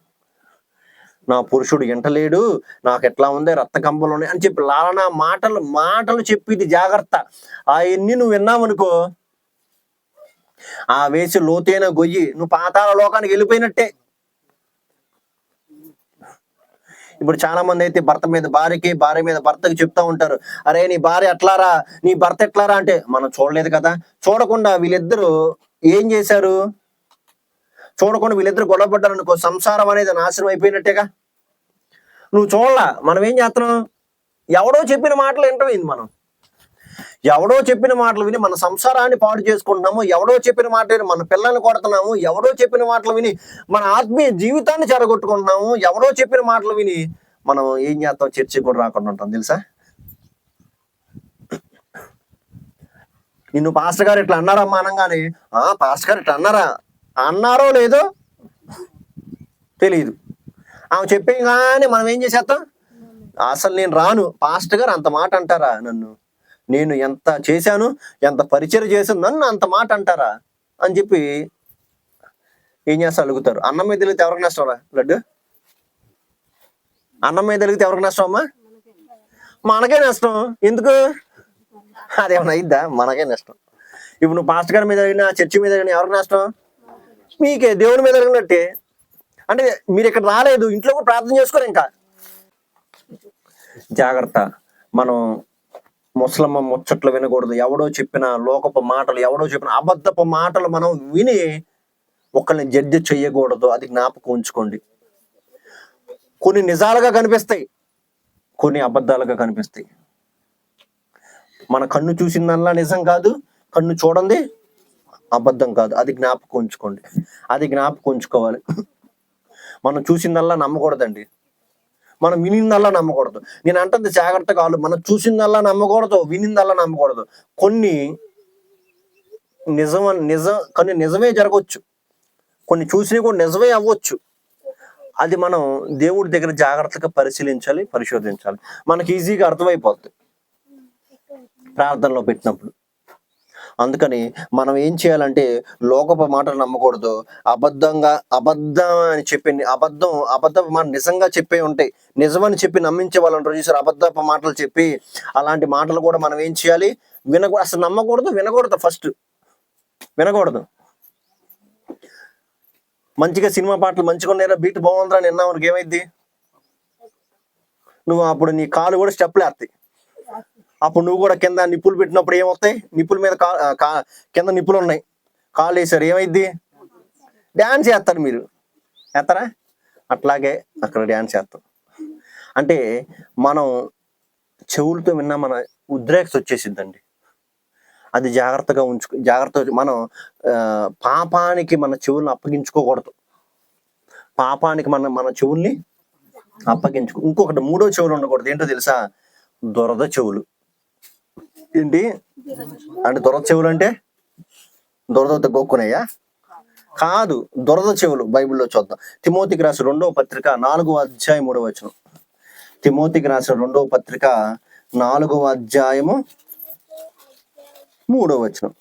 A: నా పురుషుడు ఎంటలేడు, నాకు ఎట్లా ఉంది, రక్త కంబలు ఉన్నాయి అని చెప్పి లాలనా మాటలు చెప్పిద్ది. జాగ్రత్త. అవన్నీ నువ్వు విన్నావనుకో, ఆ వేసి లోతైన గొయ్యి, నువ్వు పాతాళ లోకానికి వెళ్ళిపోయినట్టే. ఇప్పుడు చాలా మంది అయితే భర్త మీద భార్యకి, భార్య మీద భర్తకి చెప్తా ఉంటారు, అరే నీ భార్య ఎట్లారా, నీ భర్త ఎట్లారా అంటే మనం చూడలేదు కదా. చూడకుండా వీళ్ళిద్దరూ ఏం చేశారు? చూడకుండా వీళ్ళిద్దరు గొడవపడ్డారు అనుకో, సంసారం అనేది నాశనం అయిపోయినట్టేగా. నువ్వు చూడలా, మనం ఏం చేస్తున్నాం? ఎవడో చెప్పిన మాటలు వింటమైంది. మనం ఎవడో చెప్పిన మాటలు విని మన సంసారాన్ని పాడు చేసుకుంటున్నాము. ఎవడో చెప్పిన మాట విని మన పిల్లల్ని కొడుతున్నాము. ఎవడో చెప్పిన మాటలు విని మన ఆత్మీయ జీవితాన్ని చెడగొట్టుకుంటున్నాము. ఎవడో చెప్పిన మాటలు విని మనం ఏం చేస్తాం? చర్చకి కూడా రాకుండా ఉంటాం, తెలుసా. నిన్ను పాస్టర్ గారు ఇట్లా అన్నారమ్మా అనగానే, పాస్టర్ గారు ఇట్లా అన్నారో లేదో తెలియదు. ఆమె చెప్పే కానీ మనం ఏం చేసేస్తాం? అసలు నేను రాను, పాస్టర్ గారు అంత మాట అంటారా నన్ను, నేను ఎంత చేశాను, ఎంత పరిచయం చేశాను, నన్ను అంత మాట అంటారా అని చెప్పి ఏం చేస్తా అడుగుతారు. అన్నం మీద తెలిగితే ఎవరికి నష్టం రా లడ్డు? అన్నం మీద తెలిగితే ఎవరికి నష్టం అమ్మా? మనకే నష్టం. ఎందుకు? అదేమన్నా అయిద్దా? మనకే నష్టం. ఇప్పుడు నువ్వు పాస్టర్ గారి మీద అడిగినా, చర్చి మీద అడిగినా ఎవరికి నష్టం? మీకే. దేవుని మీద అడిగినట్టే. అంటే మీరు ఇక్కడ రాలేదు, ఇంట్లో కూడా ప్రార్థన చేసుకోరు. ఇంకా జాగ్రత్త. మనం ముసలమ్మ ముచ్చట్లు వినకూడదు. ఎవడో చెప్పిన లోకపు మాటలు, ఎవడో చెప్పిన అబద్ధపు మాటలు మనం విని ఒకరిని జడ్జి చెయ్యకూడదు. అది జ్ఞాపకం ఉంచుకోండి. కొన్ని నిజాలుగా కనిపిస్తాయి, కొన్ని అబద్ధాలుగా కనిపిస్తాయి. మన కన్ను చూసిందల్లా నిజం కాదు, కన్ను చూడండి అబద్ధం కాదు. అది జ్ఞాపకం ఉంచుకోండి. అది జ్ఞాపకం ఉంచుకోవాలి. మనం చూసిందల్లా నమ్మకూడదండి, మనం వినిందల్లా నమ్మకూడదు. నేను అంటుంది జాగ్రత్త కాదు. మనం చూసిందల్లా నమ్మకూడదు, వినిందల్లా నమ్మకూడదు. కొన్ని నిజమే జరగవచ్చు, కొన్ని చూసినవి కూడా నిజమే అవ్వచ్చు. అది మనం దేవుడి దగ్గర జాగ్రత్తగా పరిశీలించాలి, పరిశోధించాలి. మనకి ఈజీగా అర్థమైపోతుంది ప్రార్థనలో పెట్టినప్పుడు. అందుకని మనం ఏం చేయాలంటే లోకపు మాటలు నమ్మకూడదు. అబద్ధం అని చెప్పి అబద్ధపు మాట నిజంగా చెప్పే ఉంటాయి. నిజమని చెప్పి నమ్మించే వాళ్ళని రోజు అబద్ధపు మాటలు చెప్పి అలాంటి మాటలు కూడా మనం ఏం చేయాలి? అసలు నమ్మకూడదు, వినకూడదు. ఫస్ట్ వినకూడదు. మంచిగా సినిమా పాటలు మంచిగా ఉన్నాయా, బీట్ బాగుందిరా అని విన్నావు అనుకో, ఏమైద్ది? నువ్వు అప్పుడు నీ కాలు కూడా స్టెప్లు వేస్తాయి. అప్పుడు నువ్వు కూడా కింద నిప్పులు పెట్టినప్పుడు ఏమవుతాయి? నిప్పుల మీద కింద నిప్పులు ఉన్నాయి, కాలు వేసారు, ఏమైద్ది? డ్యాన్స్ చేస్తారు. మీరు చేస్తారా? అట్లాగే అక్కడ డ్యాన్స్ చేస్తాం. అంటే మనం చెవులతో విన్నా మన ఉద్రేకత వచ్చేసిద్దండి. అది జాగ్రత్తగా మనం పాపానికి మన చెవుల్ని అప్పగించుకోకూడదు. పాపానికి మన చెవుల్ని ఇంకొకటి మూడో చెవులు ఉండకూడదు. ఏంటో తెలుసా? దురద చెవులు. ఏంటి అంటే దురద చెవులు? అంటే దురద గోక్కునయ్యా కాదు, దురద చెవులు. బైబిల్లో చూద్దాం. తిమోతికి రాసిన 2వ పత్రిక 4వ అధ్యాయం 3వ వచనం. తిమోతికి రాసిన 2వ పత్రిక 4వ అధ్యాయము 3వ వచనం.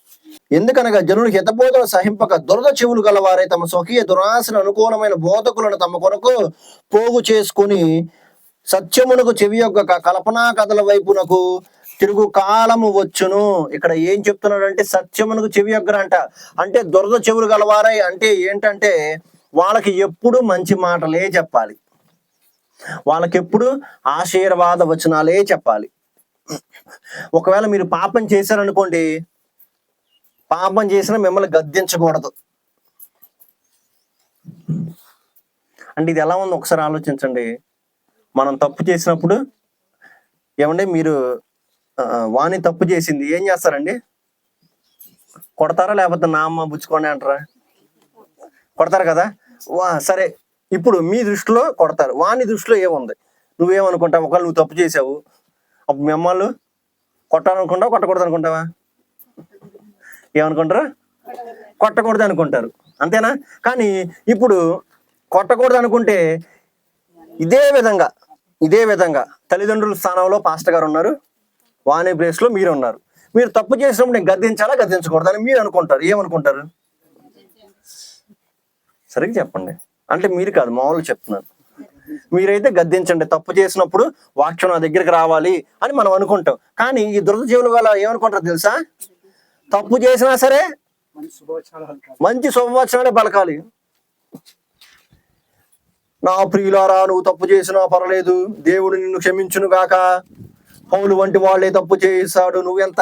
A: ఎందుకనగా జనులు హితబోధలు సహింపక దురద చెవులు గలవారే తమ స్వకీయ దురాశను అనుకూలమైన బోధకులను తమ కొరకు పోగు చేసుకుని సత్యమునకు చెవియొగ్గక కల్పనా కథల వైపునకు తిరుగు కాలము వచ్చును. ఇక్కడ ఏం చెప్తున్నాడంటే సత్యమునకు చెవియొగ్గరంట. అంటే దురద చెవులు గలవారే అంటే ఏంటంటే వాళ్ళకి ఎప్పుడు మంచి మాటలే చెప్పాలి, వాళ్ళకి ఎప్పుడు ఆశీర్వాద వచనాలే చెప్పాలి. ఒకవేళ మీరు పాపం చేశారనుకోండి, పాపం చేసినా మిమ్మల్ని గద్దించకూడదు. అంటే ఇది ఎలా ఉంది ఒకసారి ఆలోచించండి. మనం తప్పు చేసినప్పుడు ఏమంటే మీరు వాణి తప్పు చేసింది, ఏం చేస్తారండి? కొడతారా? లేకపోతే నా అమ్మ బుచ్చుకోండి అంటారా? కొడతారు కదా. సరే, ఇప్పుడు మీ దృష్టిలో కొడతారు, వాణి దృష్టిలో ఏముంది? నువ్వేమనుకుంటావు? ఒకవేళ నువ్వు తప్పు చేసావు, అప్పుడు మీ అమ్మలు కొట్టాలనుకుంటావా, కొట్టకూడదు అనుకుంటావా? ఏమనుకుంటారు? కొట్టకూడదు అనుకుంటారు, అంతేనా? కానీ ఇప్పుడు కొట్టకూడదు అనుకుంటే ఇదే విధంగా తల్లిదండ్రుల స్థానంలో పాస్టర్ గారు ఉన్నారు, వాణి ప్లేస్ లో మీరు ఉన్నారు. మీరు తప్పు చేసినప్పుడు నేను గద్దించాలా గద్దించకూడదు అని మీరు అనుకుంటారు. ఏమనుకుంటారు? సరిగ్గా చెప్పండి. అంటే మీరు కాదు, మామూలు చెప్తున్నారు. మీరైతే గద్దించండి, తప్పు చేసినప్పుడు వాక్యం నా దగ్గరికి రావాలి అని మనం అనుకుంటాం. కానీ ఈ దురద జీవుల వల్ల ఏమనుకుంటారు తెలుసా? తప్పు చేసినా సరే మంచి శుభవచనాలే పలకాలి. నా ప్రియులారా, నువ్వు తప్పు చేసినా పర్లేదు, దేవుడు నిన్ను క్షమించును గాక, పౌలు వంటి వాళ్ళే తప్పు చేశాడు, నువ్వెంత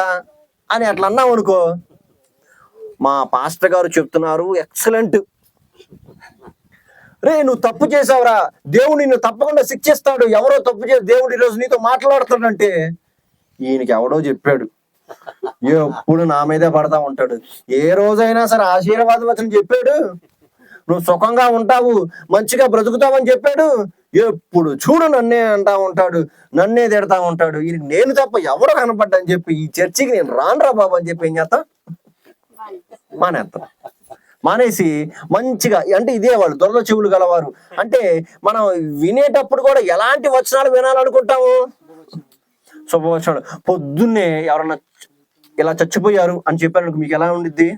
A: అని అట్లా అన్నావు అనుకో, మా పాస్టర్ గారు చెప్తున్నారు ఎక్సలెంట్, రే నువ్వు తప్పు చేసావురా, దేవుడు నిన్ను తప్పకుండా శిక్షిస్తాడు, ఎవరో తప్పు చేసి దేవుడు ఈరోజు నీతో మాట్లాడుతాడంటే ఈయనకి ఎవడో చెప్పాడు, ఎప్పుడు నా మీదే పడతా ఉంటాడు. ఏ రోజైనా సరే ఆశీర్వాద వచనం చెప్పాడు, నువ్వు సుఖంగా ఉంటావు, మంచిగా బ్రతుకుతావని చెప్పాడు, ఎప్పుడు చూడు నన్నే అంటా ఉంటాడు, నన్నే తిడతా ఉంటాడు. ఈయనకి నేను తప్ప ఎవరో కనపడ్డా అని చెప్పి ఈ చర్చికి నేను రానురా బాబు అని చెప్పి ఏం చేస్తా? మానేసి మంచిగా, అంటే ఇదే వాళ్ళు దురద చెవులు గలవారు. అంటే మనం వినేటప్పుడు కూడా ఎలాంటి వచనాలు వినాలనుకుంటాము? శుభవచనాలు. పొద్దున్నే ఎవరన్నా ఇలా చచ్చిపోయారు అని చెప్పారు, మీకు ఎలా ఉండిద్ది?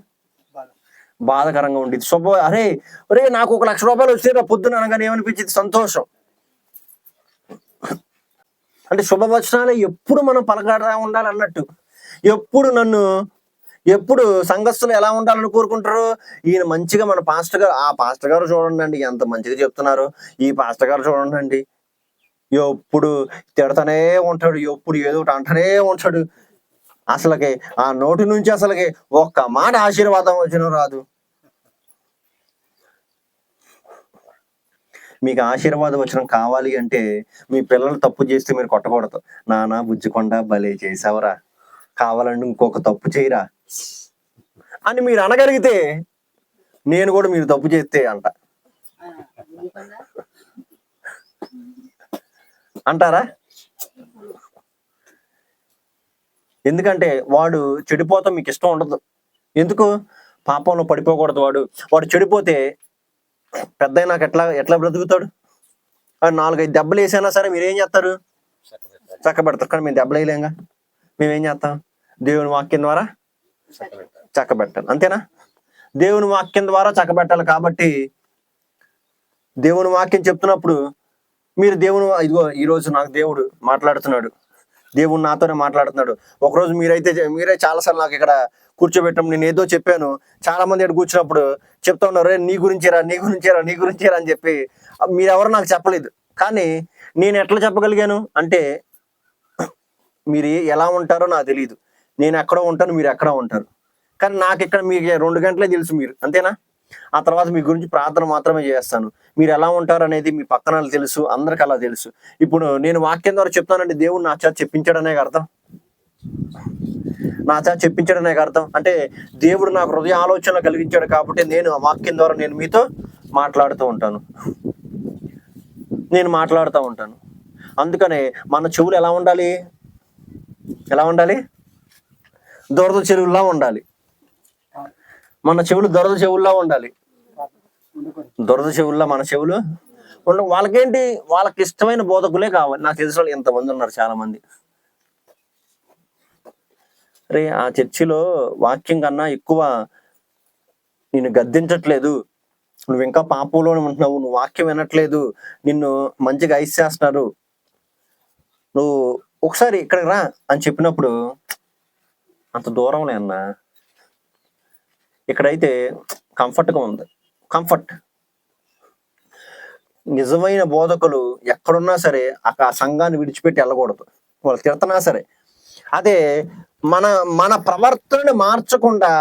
A: బాధకరంగా ఉండిద్ది. అరే నాకు 1,00,000 రూపాయలు వచ్చేదా పొద్దున అనగానే ఏమనిపించింది? సంతోషం. అంటే శుభవచనాలే ఎప్పుడు మనం పలకడా ఉండాలి అన్నట్టు. ఎప్పుడు సంఘస్థులు ఎలా ఉండాలని కోరుకుంటారు? ఈయన మంచిగా మన పాస్టర్ గారు, ఆ పాస్టర్ గారు చూడండి అండి ఎంత మంచిగా చెప్తున్నారు, ఈ పాస్టర్ గారు చూడండి అండి ఎప్పుడు తిడతానే ఉంటాడు, ఎప్పుడు ఏదో ఒకటి అంటనే ఉంటాడు, అసలుకి ఆ నోటి నుంచి అసలుకి ఒక్క మాట ఆశీర్వాదం వచ్చిన రాదు. మీకు ఆశీర్వాదం వచనం కావాలి అంటే మీ పిల్లలు తప్పు చేస్తే మీరు కొట్టకూడదు. నానా బుజ్జికొండ భలే చేసావరా, కావాలండి ఇంకొక తప్పు చేయరా అని మీరు అనగలిగితే నేను కూడా మీరు తప్పు చేస్తే అంటారా? ఎందుకంటే వాడు చెడిపోతాం మీకు ఇష్టం ఉండదు. ఎందుకు? పాపంలో పడిపోకూడదు. వాడు చెడిపోతే పెద్ద నాకు ఎట్లా బ్రతుకుతాడు? 4-5 దెబ్బలు వేసైనా సరే మీరేం చేస్తారు? చక్కబెడతారు. కానీ మేము దెబ్బలు వేయలేంగా, మేమేం చేస్తాం? దేవుని వాక్యం ద్వారా చక్కబెట్టాలి, అంతేనా? దేవుని వాక్యం ద్వారా చక్కబెట్టాలి. కాబట్టి దేవుని వాక్యం చెప్తున్నప్పుడు మీరు ఇదిగో ఈరోజు నాకు దేవుడు మాట్లాడుతున్నాడు, దేవుడు నాతోనే మాట్లాడుతున్నాడు. ఒకరోజు మీరే చాలాసార్లు నాకు ఇక్కడ కూర్చోబెట్టడం, నేను ఏదో చెప్పాను. చాలా మంది ఇక్కడ కూర్చున్నప్పుడు చెప్తా ఉన్నారు, నీ గురించేరా నీ గురించేరా నీ గురించేరా అని చెప్పి. మీరెవరు నాకు చెప్పలేదు. కానీ నేను ఎట్లా చెప్పగలిగాను అంటే, మీరు ఎలా ఉంటారో నాకు తెలియదు. నేను ఎక్కడో ఉంటాను, మీరు ఎక్కడో ఉంటారు. కానీ నాకు ఇక్కడ మీకు 2 గంటలే తెలుసు మీరు, అంతేనా? ఆ తర్వాత మీ గురించి ప్రార్థన మాత్రమే చేస్తాను. మీరు ఎలా ఉంటారు అనేది మీ పక్కన తెలుసు, అందరికి అలా తెలుసు. ఇప్పుడు నేను వాక్యం ద్వారా చెప్తానంటే దేవుడు నా చేత చెప్పించాడనే అర్థం. నా చేత చెప్పించాడనే అర్థం. అంటే దేవుడు నాకు హృదయ ఆలోచన కలిగించాడు కాబట్టి నేను ఆ వాక్యం ద్వారా నేను మీతో మాట్లాడుతూ ఉంటాను. అందుకనే మన చెవులు ఎలా ఉండాలి? దొరద చెరువుల్లా ఉండాలి. మన చెవులు దొరద చెవుల్లా ఉండాలి. మన చెవులు వాళ్ళకేంటి, వాళ్ళకి ఇష్టమైన బోధకులే కావాలి. నాకు తెలిసిన వాళ్ళు ఎంతమంది ఉన్నారు, చాలా మంది. రే, ఆ చర్చిలో వాక్యం కన్నా ఎక్కువ నిన్ను గద్దించట్లేదు, నువ్వు ఇంకా పాపంలోనే ఉంటున్నావు, నువ్వు వాక్యం వినట్లేదు, నిన్ను మంచిగా ఐస్ చేస్తున్నారు, నువ్వు ఒకసారి ఇక్కడికి రా అని చెప్పినప్పుడు, అంత దూరంలే అన్నా, ఇక్కడైతే కంఫర్ట్గా ఉంది. నిజమైన బోధకులు ఎక్కడున్నా సరే ఆ సంఘాన్ని విడిచిపెట్టి వెళ్ళకూడదు. వాళ్ళు తిడుతున్నా సరే. అదే మన ప్రవర్తనని మార్చకుండా,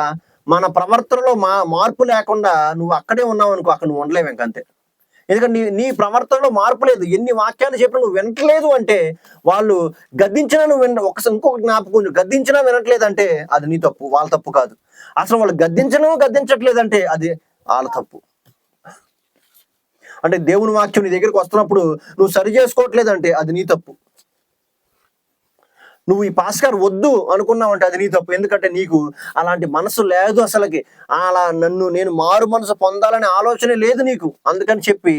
A: మన ప్రవర్తనలో మార్పు లేకుండా నువ్వు అక్కడే ఉన్నావు అనుకో, అక్కడ నువ్వు ఉండలేవు ఇంకంతే. ఎందుకంటే నీ ప్రవర్తనలో మార్పు లేదు. ఎన్ని వాక్యాలు చెప్పినా నువ్వు వినట్లేదు అంటే, వాళ్ళు గద్దించినా నువ్వు ఇంకొక జ్ఞాపకం, గద్దించినా వినట్లేదు అంటే అది నీ తప్పు, వాళ్ళ తప్పు కాదు. అసలు వాళ్ళు గద్దించట్లేదంటే అది వాళ్ళ తప్పు. అంటే దేవుని వాక్యం నీ దగ్గరికి వస్తున్నప్పుడు నువ్వు సరి చేసుకోవట్లేదంటే అది నీ తప్పు. నువ్వు ఈ పాస్కార్ వద్దు అనుకున్నావంటే అది నీ తప్పు. ఎందుకంటే నీకు అలాంటి మనసు లేదు అసలుకి. అలా నేను మారు మనసు పొందాలనే ఆలోచనే లేదు నీకు. అందుకని చెప్పి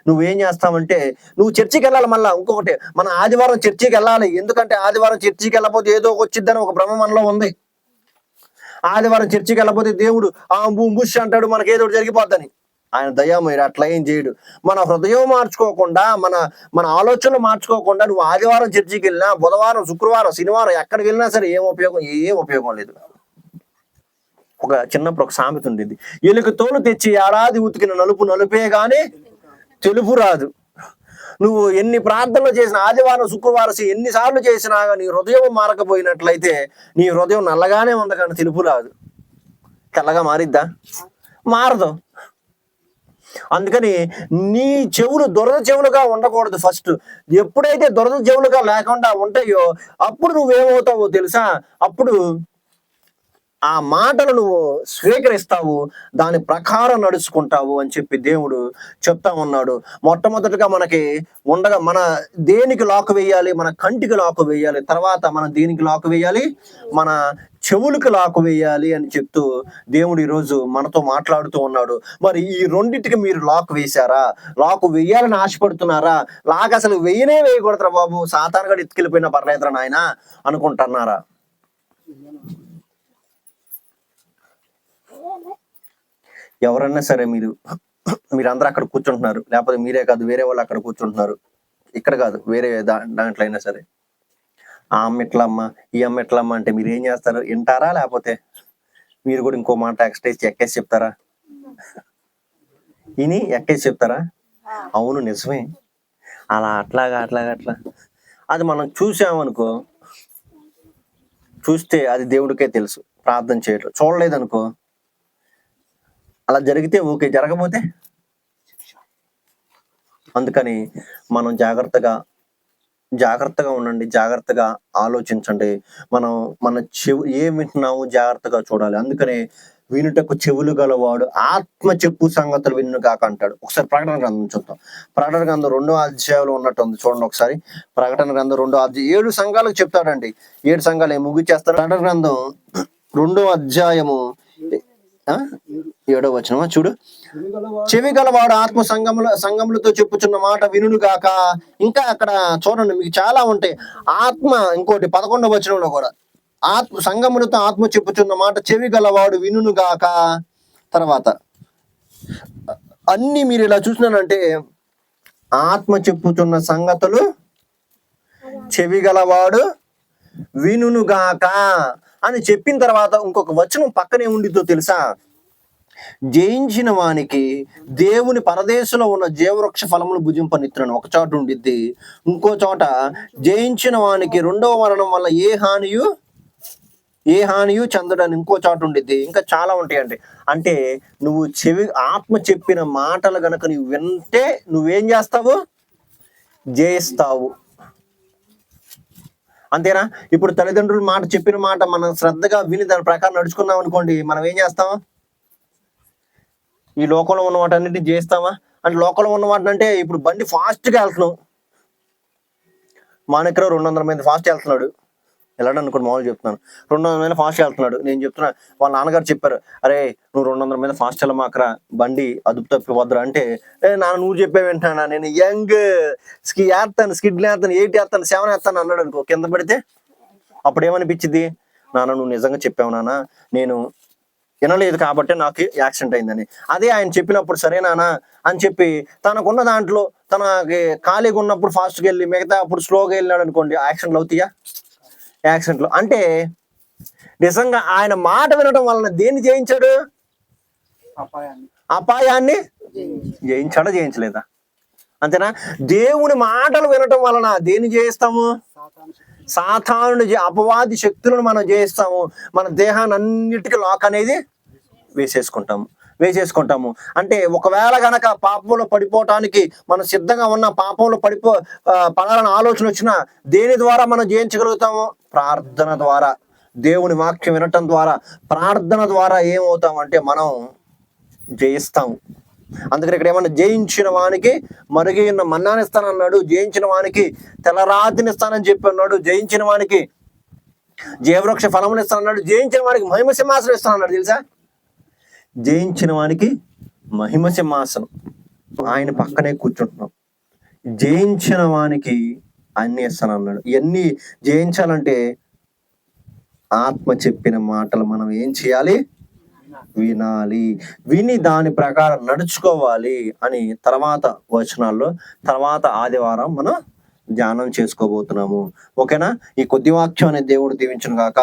A: నువ్వేం చేస్తావంటే, నువ్వు చర్చికి వెళ్ళాలి. మళ్ళా ఇంకొకటి, మన ఆదివారం చర్చికి వెళ్ళాలి. ఎందుకంటే ఆదివారం చర్చికి వెళ్ళకపోతే ఏదో వచ్చిద్దని ఒక భ్రమ మనలో ఉంది. ఆదివారం చర్చికి వెళ్ళకపోతే దేవుడు బుష్ అంటాడు, మనకి ఏదో జరిగిపోద్దని. ఆయన దయామయుడు, అట్లా ఏం చేయడు. మన హృదయం మార్చుకోకుండా, మన ఆలోచనలు మార్చుకోకుండా నువ్వు ఆదివారం చర్చికి వెళ్ళినా, బుధవారం, శుక్రవారం, శనివారం ఎక్కడికి వెళ్ళినా సరే ఏం ఉపయోగం లేదు. చిన్నప్పుడు ఒక సామెత ఉండేది, ఎలుక తోలు తెచ్చి ఏడాది ఉతికిన నలుపే గానీ తెలుపు రాదు. నువ్వు ఎన్ని ప్రార్థనలు చేసినా, ఆదివారం, శుక్రవారం ఎన్నిసార్లు చేసినా నీ హృదయం మారకపోయినట్లయితే నీ హృదయం నల్లగానే ఉంది కానీ తెలుపు రాదు. తెల్లగా మారిద్దా? మారదు. అందుకని నీ చెవులు దురద చెవులుగా ఉండకూడదు. ఫస్ట్ ఎప్పుడైతే దురద చెవులుగా లేకుండా ఉంటాయో అప్పుడు నువ్వేమవుతావో తెలుసా? అప్పుడు ఆ మాటలు నువ్వు స్వీకరిస్తావు, దాని ప్రకారం నడుచుకుంటావు అని చెప్పి దేవుడు చెప్తా ఉన్నాడు. మొట్టమొదటిగా మన దేనికి లాక్ వేయాలి? మన కంటికి లాక్ వేయాలి. తర్వాత మన దేనికి లాక్ వేయాలి? మన చెవులకు లాక్ వేయాలి అని చెప్తూ దేవుడు ఈరోజు మనతో మాట్లాడుతూ ఉన్నాడు. మరి ఈ రెండింటికి మీరు లాక్ వేశారా? లాక్ వేయాలని ఆశపడుతున్నారా? లాక్ అసలు వేయకూడదురా బాబు, సాతానుగాడు ఎత్తుకెళ్ళిపోయినా పర్లేదురా నాయన అనుకుంటున్నారా? ఎవరన్నా సరే, మీరందరూ అక్కడ కూర్చుంటున్నారు, లేకపోతే మీరే కాదు వేరే వాళ్ళు అక్కడ కూర్చుంటున్నారు, ఇక్కడ కాదు వేరే దాంట్లో అయినా సరే, ఆ అమ్మ ఎట్లమ్మా, ఈ అమ్మ ఎట్లమ్మా అంటే మీరు ఏం చేస్తారు? వింటారా? లేకపోతే మీరు కూడా ఇంకో మాట ఎక్కేసి చెప్తారా? ఎక్కేసి చెప్తారా? అవును, నిజమే, అట్లాగా అది మనం చూసామనుకో, చూస్తే అది దేవుడికే తెలుసు, ప్రార్థన చేయటం. చూడలేదనుకో, అలా జరిగితే ఓకే, జరగకపోతే. అందుకని మనం జాగ్రత్తగా ఉండండి, జాగ్రత్తగా ఆలోచించండి. మన ఏం వింటున్నాము జాగ్రత్తగా చూడాలి. అందుకనే వినుటకు చెవులు గలవాడు ఆత్మ చెప్పు సంగతులు విన్ను కాక అంటాడు. ఒకసారి ప్రకటన గ్రంథం చూద్దాం. ప్రకటన గ్రంథం 2వ అధ్యాయంలో ఉన్నట్టుంది, చూడండి ఒకసారి. ప్రకటన గ్రంథం 2వ అధ్యాయం 7 సంఘాలకు చెప్తాడండి. 7 సంఘాలు ముగిచేస్తారు. ప్రకటన గ్రంథం 2వ అధ్యాయము 7వ వచనం చూడు. చెవి గలవాడు ఆత్మ సంఘములతో చెప్పుచున్న మాట వినును గాక. ఇంకా అక్కడ చూడండి, మీకు చాలా ఉంటాయి. ఆత్మ ఇంకోటి 11వ వచనంలో కూడా సంఘములతో ఆత్మ చెప్పుచున్న మాట చెవి గలవాడు వినును గాక. తర్వాత అన్ని మీరు ఇలా చూసినానంటే, ఆత్మ చెప్పుచున్న సంగతులు చెవి గలవాడు వినును గాక. అని చెప్పిన తర్వాత ఇంకొక వచనం పక్కనే ఉండిద్దో తెలుసా? జయించిన వానికి దేవుని పరదేశంలో ఉన్న జీవవృక్ష ఫలములు భుజింపనిత్తునని ఒక చోట ఉండిద్ది. ఇంకో చోట జయించిన వానికి రెండవ మరణం వల్ల ఏ హానియు చెందడని ఇంకో చోట ఉండిద్ది. ఇంకా చాలా ఉంటాయండి. అంటే నువ్వు ఆత్మ చెప్పిన మాటలు గనక నువ్వు వింటే నువ్వేం చేస్తావు? జయిస్తావు. అంతేనా? ఇప్పుడు తల్లిదండ్రుల మాట చెప్పిన మాట మనం శ్రద్ధగా విని దాని ప్రకారం నడుచుకున్నాం అనుకోండి, మనం ఏం చేస్తాం? ఈ లోకంలో ఉన్న వాటన్నిటిని జయిస్తామా? అంటే లోకంలో ఉన్న వాటిని అంటే ఇప్పుడు బండి ఫాస్ట్గా వెళ్తున్నావు, మా దగ్గర 200 మంది ఫాస్ట్ వెళ్తున్నాడు, వెళ్ళాడు అనుకోండి, మామూలు చెప్తున్నాను, 200 మంది ఫాస్ట్ వెళ్తున్నాడు. నేను చెప్తున్నా, వాళ్ళ నాన్నగారు చెప్పారు, అరే నువ్వు 200 మంది ఫాస్ట్ వెళ్ళమాకరా, బండి అదుపు తప్పిపోద్దురా అంటే, నాన్న నువ్వు చెప్పేవింటానా, నేను యంగ్ స్కిడ్లు వేస్తాను, 8 వేస్తాను, 7 వేస్తాను అన్నాడు అనుకో, కింద పడితే అప్పుడు ఏమనిపించింది? నాన్న నువ్వు నిజంగా చెప్పావు నాన్న, నేను వినలేదు కాబట్టి నాకు యాక్సిడెంట్ అయిందని. అదే ఆయన చెప్పినప్పుడు సరేనానా అని చెప్పి తనకున్న దాంట్లో తనకి ఖాళీగా ఉన్నప్పుడు ఫాస్ట్గా వెళ్ళి మిగతా అప్పుడు స్లోగా వెళ్ళినాడు అనుకోండి, యాక్సిడెంట్లు అవుతాయా? యాక్సిడెంట్లు. అంటే నిజంగా ఆయన మాట వినడం వలన దేన్ని జయించాడు? అపాయాన్ని జయించాడా, జయించలేదా? అంతేనా? దేవుని మాటలు వినటం వలన దేన్ని జయిస్తాము? సాతానుని అపవాది శక్తులను మనం జయిస్తాము. మన దేహాన్ని అన్నిటికీ లాక్ అనేది వేసేసుకుంటాము. అంటే ఒకవేళ గనక పాపంలో పడిపోవటానికి మనం సిద్ధంగా ఉన్న, పాపంలో పడాలని ఆలోచన వచ్చినా దేని ద్వారా మనం జయించగలుగుతాము? ప్రార్థన ద్వారా, దేవుని వాక్యం వినటం ద్వారా, ప్రార్థన ద్వారా ఏమవుతామంటే మనం జయిస్తాము. అందుకని ఇక్కడ ఏమన్నా జయించిన వానికి మరుగైన మన్నాని ఇస్తానన్నాడు, జయించిన వానికి తెల్లరాతిని ఇస్తానని చెప్పి అన్నాడు, జయించిన వానికి జీవవృక్ష ఫలములు ఇస్తానన్నాడు, జయించిన వానికి మహిమ సింహాసనం ఇస్తానన్నాడు. తెలుసా? జయించిన వానికి మహిమ సింహాసనం, ఆయన పక్కనే కూర్చుంటున్నాం. జయించిన వానికి అన్ని ఇస్తానన్నాడు. ఇవన్నీ జయించాలంటే ఆత్మ చెప్పిన మాటలు మనం ఏం చేయాలి? వినాలి. విని దాని ప్రకారం నడుచుకోవాలి అని తర్వాత వచనాల్లో తర్వాత ఆదివారం మనం ధ్యానం చేసుకోబోతున్నాము. ఓకేనా? ఈ కొద్ది వాక్యం అనేది దేవుడు దీవించును గాక.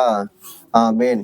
A: ఆమేన్.